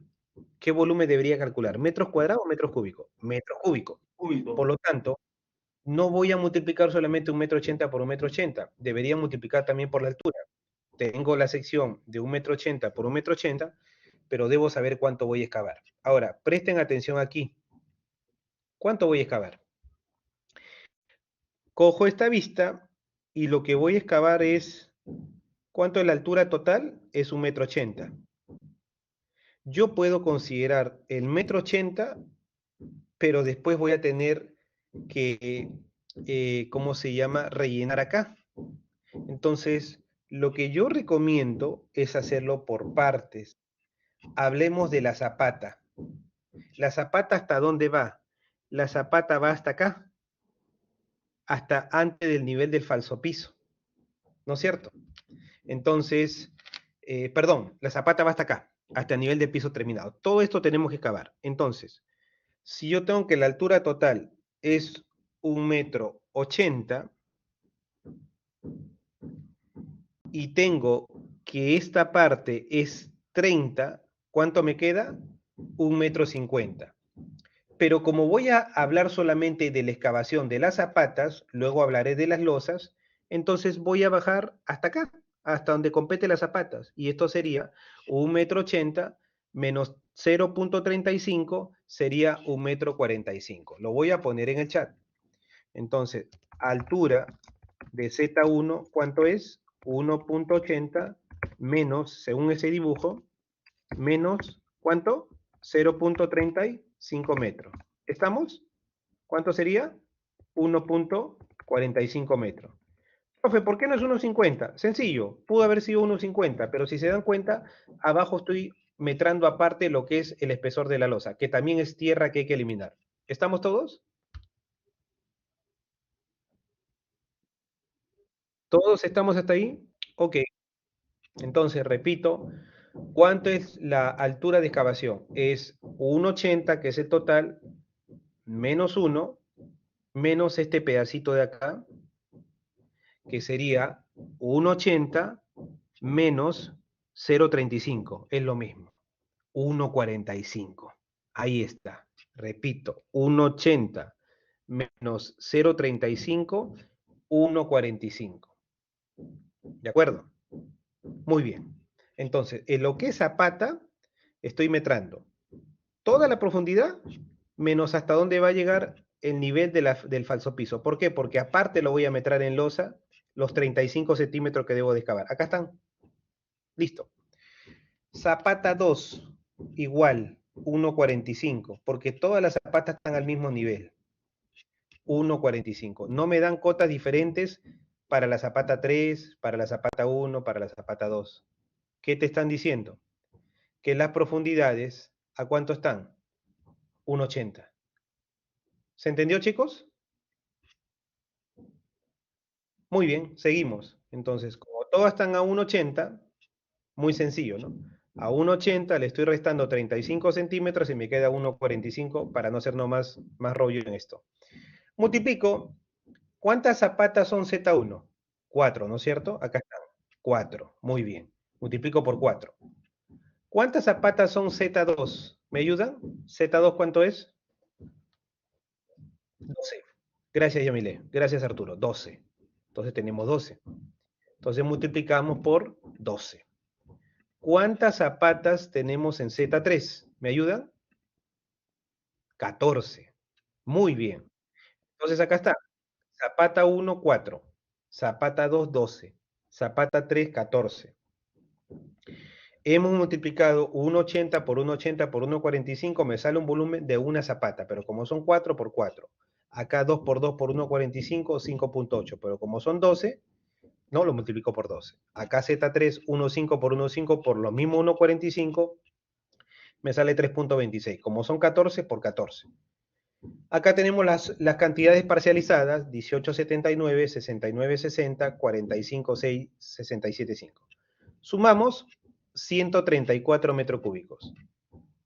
¿Qué volumen debería calcular? ¿Metros cuadrados o metros cúbicos? Metros cúbicos. Por lo tanto, no voy a multiplicar solamente 1,80 m por 1,80 m. Debería multiplicar también por la altura. Tengo la sección de 1,80 m por 1,80 m, pero debo saber cuánto voy a excavar. Ahora, presten atención aquí. ¿Cuánto voy a excavar? Cojo esta vista y lo que voy a excavar es, ¿cuánto es la altura total? Es 1,80 m. Yo puedo considerar el 1,80 m, pero después voy a tener que, ¿cómo se llama? Rellenar acá. Entonces, lo que yo recomiendo es hacerlo por partes. Hablemos de la zapata. ¿La zapata hasta dónde va? La zapata va hasta acá, hasta antes del nivel del falso piso, ¿no es cierto? Entonces, perdón, la zapata va hasta acá, hasta el nivel del piso terminado. Todo esto tenemos que excavar. Entonces, si yo tengo que la altura total es 1,80 m y tengo que esta parte es 30, ¿cuánto me queda? 1,50 m. Pero como voy a hablar solamente de la excavación de las zapatas, luego hablaré de las losas, entonces voy a bajar hasta acá, hasta donde compete las zapatas. Y esto sería 1,80 m menos 0,35 sería 1,45 m. Lo voy a poner en el chat. Entonces, altura de Z1, ¿cuánto es? 1,80 menos, según ese dibujo, menos, ¿cuánto? 0,35 metros. ¿Estamos? ¿Cuánto sería? 1,45 metros. Profe, ¿por qué no es 1,50? Sencillo, pudo haber sido 1,50, pero si se dan cuenta, abajo estoy metrando aparte lo que es el espesor de la losa, que también es tierra que hay que eliminar. ¿Estamos todos? ¿Todos estamos hasta ahí? Ok. Entonces, repito, ¿cuánto es la altura de excavación? Es 1,80, que es el total, menos 1, menos este pedacito de acá, que sería 1,80 menos 0,35. Es lo mismo. 1,45. Ahí está. Repito, 1,80 menos 0,35, 1,45. ¿De acuerdo? Muy bien. Entonces, en lo que es zapata, estoy metrando toda la profundidad menos hasta dónde va a llegar el nivel del falso piso. ¿Por qué? Porque aparte lo voy a metrar en losa los 35 centímetros que debo de excavar. Acá están. Listo. Zapata 2, igual, 1,45, porque todas las zapatas están al mismo nivel. 1,45. No me dan cotas diferentes para la zapata 3, para la zapata 1, para la zapata 2. ¿Qué te están diciendo? Que las profundidades, ¿a cuánto están? 1,80. ¿Se entendió, chicos? Muy bien, seguimos. Entonces, como todas están a 1,80, muy sencillo, ¿no? A 1,80 le estoy restando 35 centímetros y me queda 1,45 para no hacer más rollo en esto. Multiplico. ¿Cuántas zapatas son Z1? 4, ¿no es cierto? Acá están. 4. Muy bien. Multiplico por 4. ¿Cuántas zapatas son Z2? ¿Me ayudan? ¿Z2 cuánto es? 12. Gracias, Yamile. Gracias, Arturo. 12. Entonces tenemos 12. Entonces multiplicamos por 12. ¿Cuántas zapatas tenemos en Z3? ¿Me ayudan? 14. Muy bien. Entonces acá está. Zapata 1, 4. Zapata 2, 12. Zapata 3, 14. Hemos multiplicado 1,80 por 1,80 por 1,45, me sale un volumen de una zapata, pero como son 4 por 4. Acá 2 por 2 por 1,45, 5,8, pero como son 12, no lo multiplico por 12. Acá Z3, 1,5 por 1,5 por lo mismo 1,45, me sale 3,26. Como son 14 por 14. Acá tenemos las cantidades parcializadas, 18,79, 69,60, 45,6, 67,5. Sumamos 134 metros cúbicos.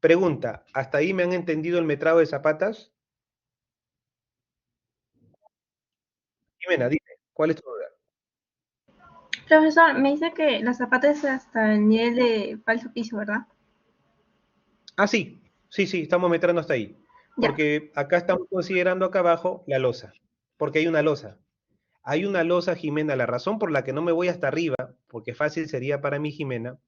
Pregunta, ¿hasta ahí me han entendido el metrado de zapatas? Jimena, dime, ¿cuál es tu duda? Profesor, me dice que la zapata es hasta el nivel de falso piso, ¿verdad? Ah, sí, estamos metrando hasta ahí. Porque acá estamos considerando acá abajo la losa, porque hay una losa. Hay una losa, Jimena, la razón por la que no me voy hasta arriba, porque fácil sería para mí, Jimena,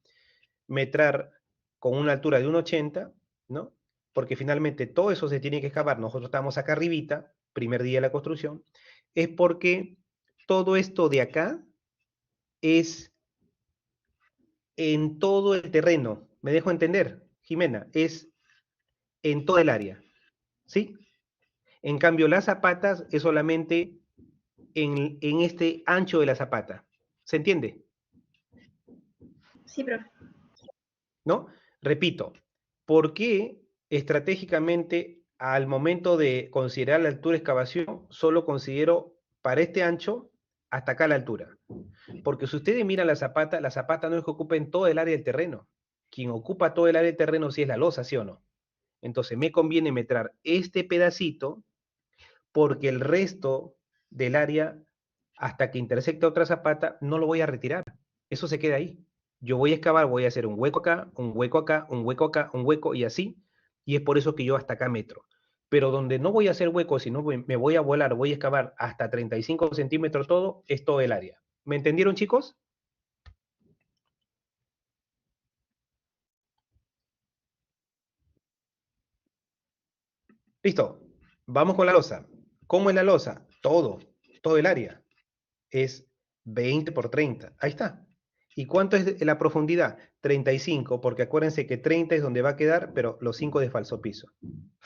metrar con una altura de 1,80, ¿no? Porque finalmente todo eso se tiene que excavar. Nosotros estamos acá arribita, primer día de la construcción, es porque todo esto de acá es en todo el terreno. ¿Me dejo entender, Jimena? Es en toda el área, ¿sí? En cambio, las zapatas es solamente en este ancho de la zapata. ¿Se entiende? Sí, profe. ¿No? Repito, ¿por qué estratégicamente al momento de considerar la altura de excavación solo considero para este ancho hasta acá la altura? Porque si ustedes miran la zapata no es que ocupen todo el área del terreno. Quien ocupa todo el área del terreno sí es la losa, ¿sí o no? Entonces me conviene meter este pedacito porque el resto del área, hasta que intersecte otra zapata, no lo voy a retirar. Eso se queda ahí. Yo voy a excavar, voy a hacer un hueco acá, un hueco acá, un hueco acá, un hueco y así. Y es por eso que yo hasta acá metro. Pero donde no voy a hacer huecos, sino me voy a volar, voy a excavar hasta 35 centímetros todo, es todo el área. ¿Me entendieron, chicos? Listo. Vamos con la losa. ¿Cómo es la losa? Todo el área. Es 20 por 30. Ahí está. ¿Y cuánto es la profundidad? 35, porque acuérdense que 30 es donde va a quedar, pero los 5 de falso piso.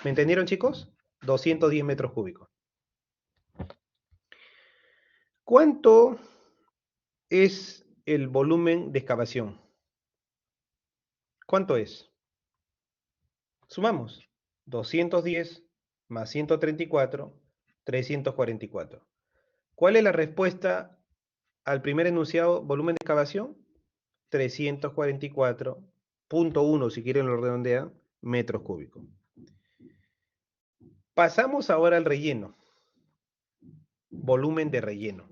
¿Me entendieron, chicos? 210 metros cúbicos. ¿Cuánto es el volumen de excavación? ¿Cuánto es? Sumamos. 210 más 134, 344. ¿Cuál es la respuesta al primer enunciado, volumen de excavación? 344.1, si quieren lo redondean, metros cúbicos. Pasamos ahora al relleno. Volumen de relleno.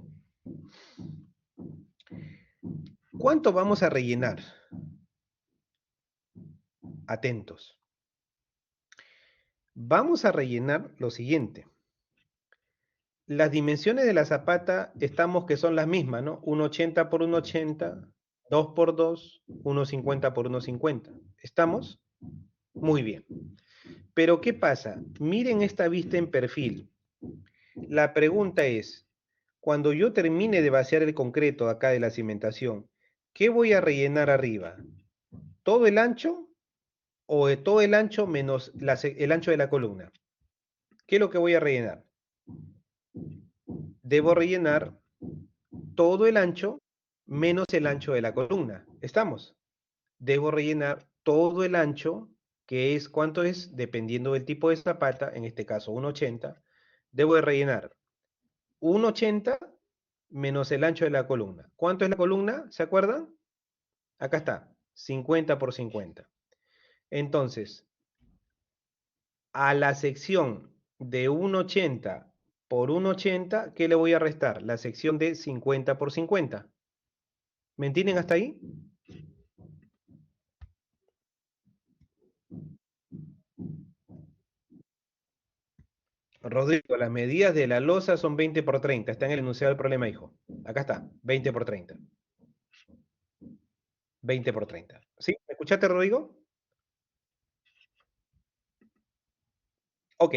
¿Cuánto vamos a rellenar? Atentos. Vamos a rellenar lo siguiente. Las dimensiones de la zapata estamos que son las mismas, ¿no? 1,80 por 1,80, 2 por 2, 1,50 por 1,50. ¿Estamos? Muy bien. Pero ¿qué pasa? Miren esta vista en perfil. La pregunta es, cuando yo termine de vaciar el concreto acá de la cimentación, ¿qué voy a rellenar arriba? ¿Todo el ancho o todo el ancho menos el ancho de la columna? ¿Qué es lo que voy a rellenar? Debo rellenar todo el ancho menos el ancho de la columna. ¿Estamos? Debo rellenar todo el ancho, que es, ¿cuánto es? Dependiendo del tipo de zapata, en este caso 1,80, debo de rellenar 1,80 menos el ancho de la columna. ¿Cuánto es la columna? ¿Se acuerdan? Acá está, 50 por 50. Entonces, a la sección de 1,80 por 1,80, ¿qué le voy a restar? La sección de 50 por 50. ¿Me entienden hasta ahí? Rodrigo, las medidas de la losa son 20 por 30. Está en el enunciado del problema, hijo. Acá está, 20 por 30. 20 por 30. ¿Sí? ¿Me escuchaste, Rodrigo? Ok,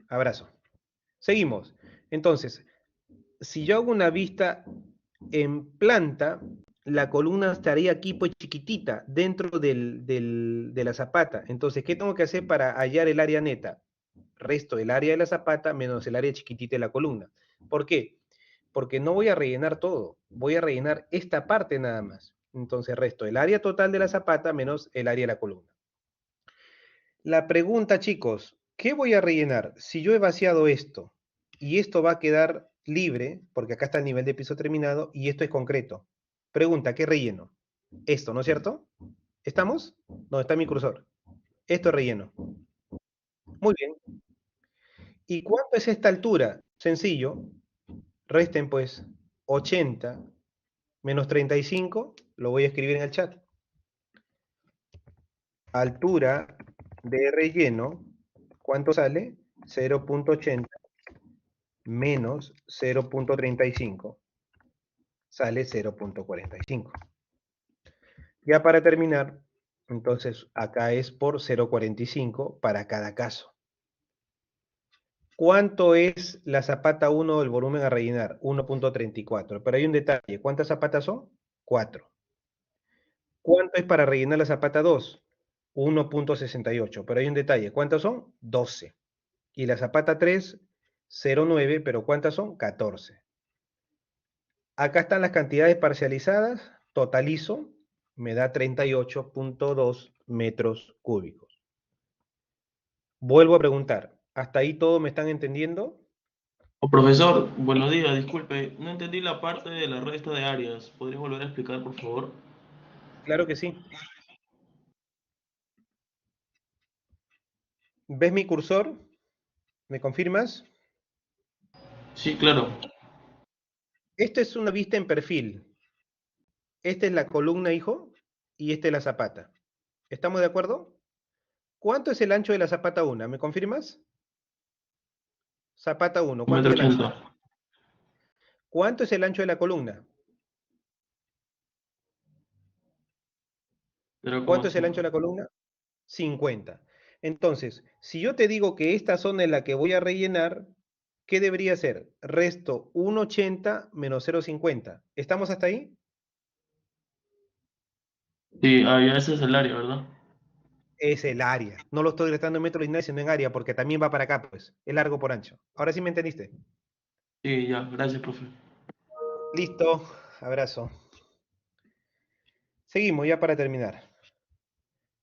abrazo. Seguimos. Entonces, si yo hago una vista en planta, la columna estaría aquí pues chiquitita, dentro de la zapata. Entonces, ¿qué tengo que hacer para hallar el área neta? Resto el área de la zapata menos el área chiquitita de la columna. ¿Por qué? Porque no voy a rellenar todo, voy a rellenar esta parte nada más. Entonces resto el área total de la zapata menos el área de la columna. La pregunta, chicos, ¿qué voy a rellenar? Si yo he vaciado esto y esto va a quedar libre, porque acá está el nivel de piso terminado y esto es concreto. Pregunta, ¿qué relleno? Esto, ¿no es cierto? ¿Estamos? ¿Dónde está mi cursor? Esto es relleno. Muy bien. ¿Y cuánto es esta altura? Sencillo. Resten pues 80 menos 35, lo voy a escribir en el chat. Altura de relleno, ¿cuánto sale? 0,80 menos 0,35, sale 0,45. Ya para terminar, entonces acá es por 0,45 para cada caso. ¿Cuánto es la zapata 1 del volumen a rellenar? 1,34. Pero hay un detalle. ¿Cuántas zapatas son? 4. ¿Cuánto es para rellenar la zapata 2? 1,68. Pero hay un detalle. ¿Cuántas son? 12. Y la zapata 3, 0,9. Pero ¿cuántas son? 14. Acá están las cantidades parcializadas. Totalizo. me da 38.2 metros cúbicos. Vuelvo a preguntar, ¿hasta ahí todo me están entendiendo? Profesor, buenos días, disculpe, no entendí la parte de la resta de áreas. ¿Podría volver a explicar, por favor? Claro que sí. ¿Ves mi cursor? ¿Me confirmas? Sí, claro. Esta es una vista en perfil. Esta es la columna, hijo, y esta es la zapata. ¿Estamos de acuerdo? ¿Cuánto es el ancho de la zapata 1? ¿Me confirmas? Zapata 1, ¿cuánto es el ancho? 1,80 m. ¿Cuánto es el ancho de la columna? ¿Cuánto es el ancho de la columna? 50. Entonces, si yo te digo que esta zona es la que voy a rellenar, ¿qué debería ser? Resto 1,80 menos 0,50. ¿Estamos hasta ahí? Sí, ya ese es el área, ¿verdad? Es el área. No lo estoy restando en metros lineales, sino en área, porque también va para acá, pues. Es largo por ancho. ¿Ahora sí me entendiste? Sí, ya, gracias, profe. Listo. Abrazo. Seguimos ya para terminar.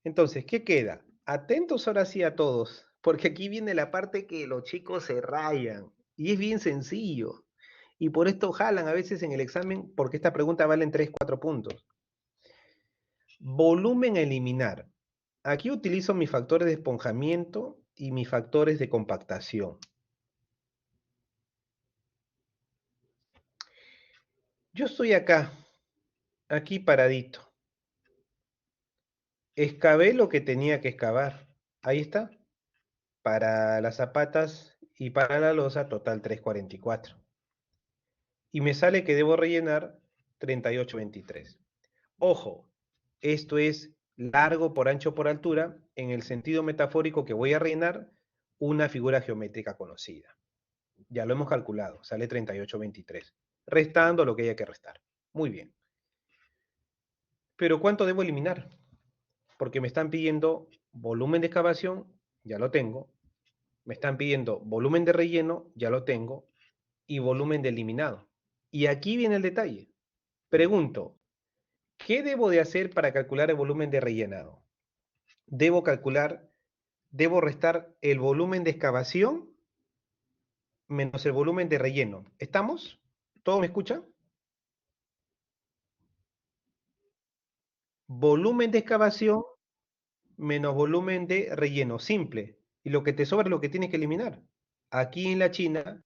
Entonces, ¿qué queda? Atentos ahora sí a todos, porque aquí viene la parte que los chicos se rayan. Y es bien sencillo. Y por esto jalan a veces en el examen, porque esta pregunta vale en 3, 4 puntos. Volumen a eliminar. Aquí utilizo mis factores de esponjamiento y mis factores de compactación. Yo estoy acá, aquí paradito. Excavé lo que tenía que excavar. Ahí está. Para las zapatas y para la losa, total 344. Y me sale que debo rellenar 38,23. Ojo, esto es largo por ancho por altura, en el sentido metafórico que voy a rellenar una figura geométrica conocida. Ya lo hemos calculado, sale 38,23. Restando lo que haya que restar. Muy bien. Pero ¿cuánto debo eliminar? Porque me están pidiendo volumen de excavación, ya lo tengo. Me están pidiendo volumen de relleno, ya lo tengo. Y volumen de eliminado. Y aquí viene el detalle. Pregunto, ¿qué debo de hacer para calcular el volumen de rellenado? Debo restar el volumen de excavación menos el volumen de relleno. ¿Estamos? ¿Todo me escucha? Volumen de excavación menos volumen de relleno, simple. Y lo que te sobra es lo que tienes que eliminar. Aquí en la China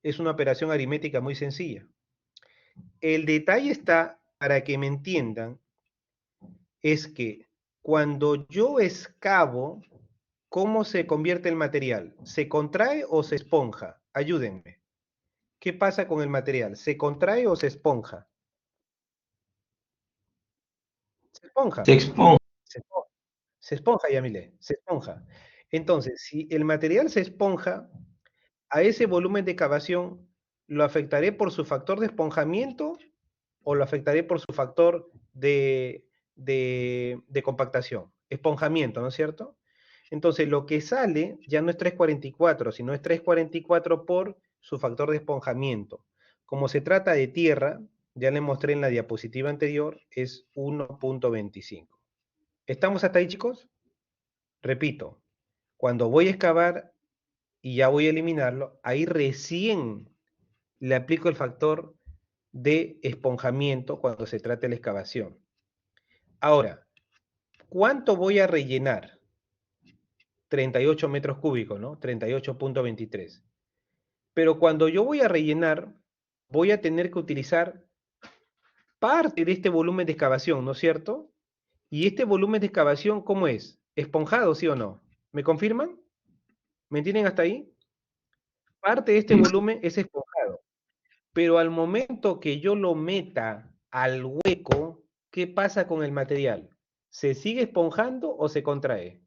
es una operación aritmética muy sencilla. El detalle está, para que me entiendan, es que cuando yo excavo, ¿cómo se convierte el material? ¿Se contrae o se esponja? Ayúdenme. ¿Qué pasa con el material? ¿Se contrae o se esponja? Se esponja. Se expone. Se esponja, Yamile, se esponja. Entonces, si el material se esponja, a ese volumen de excavación, ¿lo afectaré por su factor de esponjamiento o lo afectaré por su factor de compactación? Esponjamiento, ¿no es cierto? Entonces, lo que sale ya no es 344, sino es 344 por su factor de esponjamiento. Como se trata de tierra, ya le mostré en la diapositiva anterior, es 1.25. ¿Estamos hasta ahí, chicos? Repito, cuando voy a excavar y ya voy a eliminarlo, ahí recién le aplico el factor de esponjamiento cuando se trata de la excavación. Ahora, ¿cuánto voy a rellenar? 38 metros cúbicos, ¿no? 38.23. Pero cuando yo voy a rellenar, voy a tener que utilizar parte de este volumen de excavación, ¿no es cierto? Y este volumen de excavación, ¿cómo es? ¿Esponjado, sí o no? ¿Me confirman? ¿Me entienden hasta ahí? Parte de este volumen es esponjado. Pero al momento que yo lo meta al hueco, ¿qué pasa con el material? ¿Se sigue esponjando o se contrae?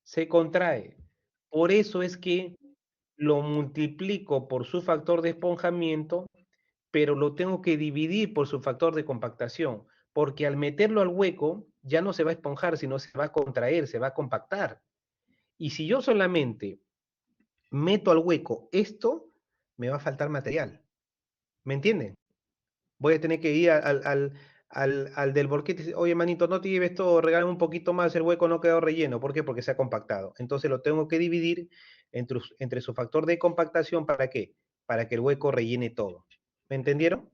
Se contrae. Por eso es que lo multiplico por su factor de esponjamiento, pero lo tengo que dividir por su factor de compactación, porque al meterlo al hueco ya no se va a esponjar, sino se va a contraer, se va a compactar. Y si yo solamente meto al hueco esto, me va a faltar material. ¿Me entienden? Voy a tener que ir al del volquete, dice, oye, manito, no te lleves todo, regálame un poquito más, el hueco no ha quedado relleno. ¿Por qué? Porque se ha compactado. Entonces lo tengo que dividir entre su factor de compactación, ¿para qué? Para que el hueco rellene todo. ¿Me entendieron?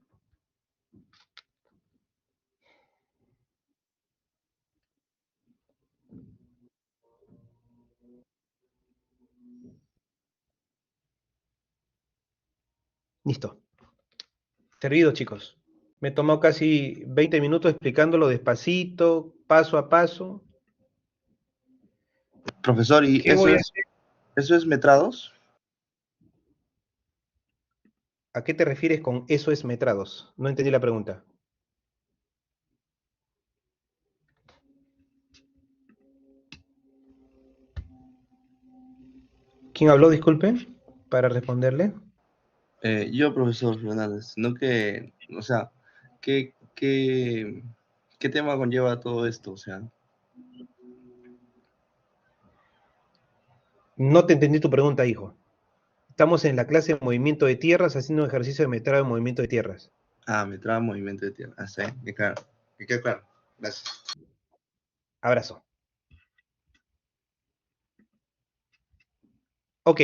Listo. Servido, chicos. Me tomó casi 20 minutos explicándolo despacito, paso a paso. Profesor, ¿y ¿Qué voy a hacer? eso es metrados? ¿A qué te refieres con eso es metrados? No entendí la pregunta. ¿Quién habló, disculpe, para responderle? Yo, profesor Fernández, no que, o sea, ¿qué tema conlleva todo esto? O sea, No te entendí tu pregunta, hijo. Estamos en la clase de movimiento de tierras haciendo un ejercicio de metrado de movimiento de tierras. metrado, movimiento de tierra. Sí, que claro. Que quede claro. Gracias. Abrazo. Ok.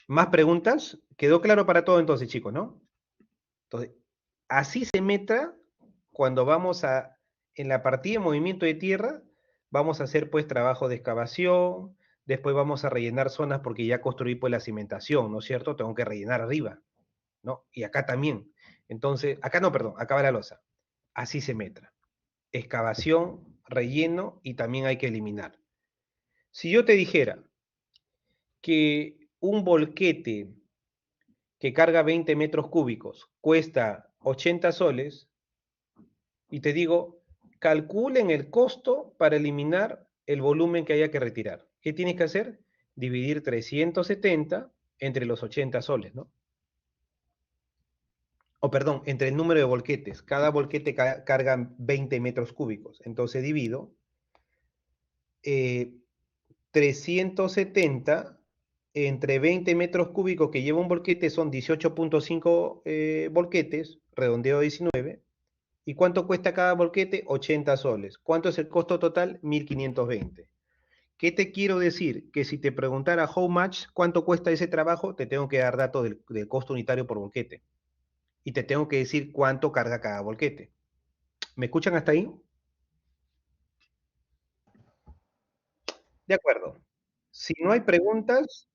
¿Más preguntas? ¿Quedó claro para todo entonces, chicos, no? Entonces, así se metra cuando vamos a, en la partida de movimiento de tierra, vamos a hacer pues trabajo de excavación, después vamos a rellenar zonas porque ya construí pues la cimentación, ¿no es cierto? Tengo que rellenar arriba, ¿no? Y acá también. Entonces, acá no, perdón, acá va la losa. Así se metra. Excavación, relleno y también hay que eliminar. Si yo te dijera que un volquete que carga 20 metros cúbicos cuesta 80 soles, y te digo, calculen el costo para eliminar el volumen que haya que retirar. ¿Qué tienes que hacer? Dividir 370 entre los 80 soles, ¿no? O perdón, entre el número de volquetes. Cada volquete carga 20 metros cúbicos. Entonces divido 370 entre 20 metros cúbicos que lleva un volquete son 18.5 volquetes, redondeo a 19. ¿Y cuánto cuesta cada volquete? 80 soles. ¿Cuánto es el costo total? 1520. ¿Qué te quiero decir? Que si te preguntara how much, cuánto cuesta ese trabajo, te tengo que dar datos del costo unitario por volquete. Y te tengo que decir cuánto carga cada volquete. ¿Me escuchan hasta ahí? De acuerdo. Si no hay preguntas,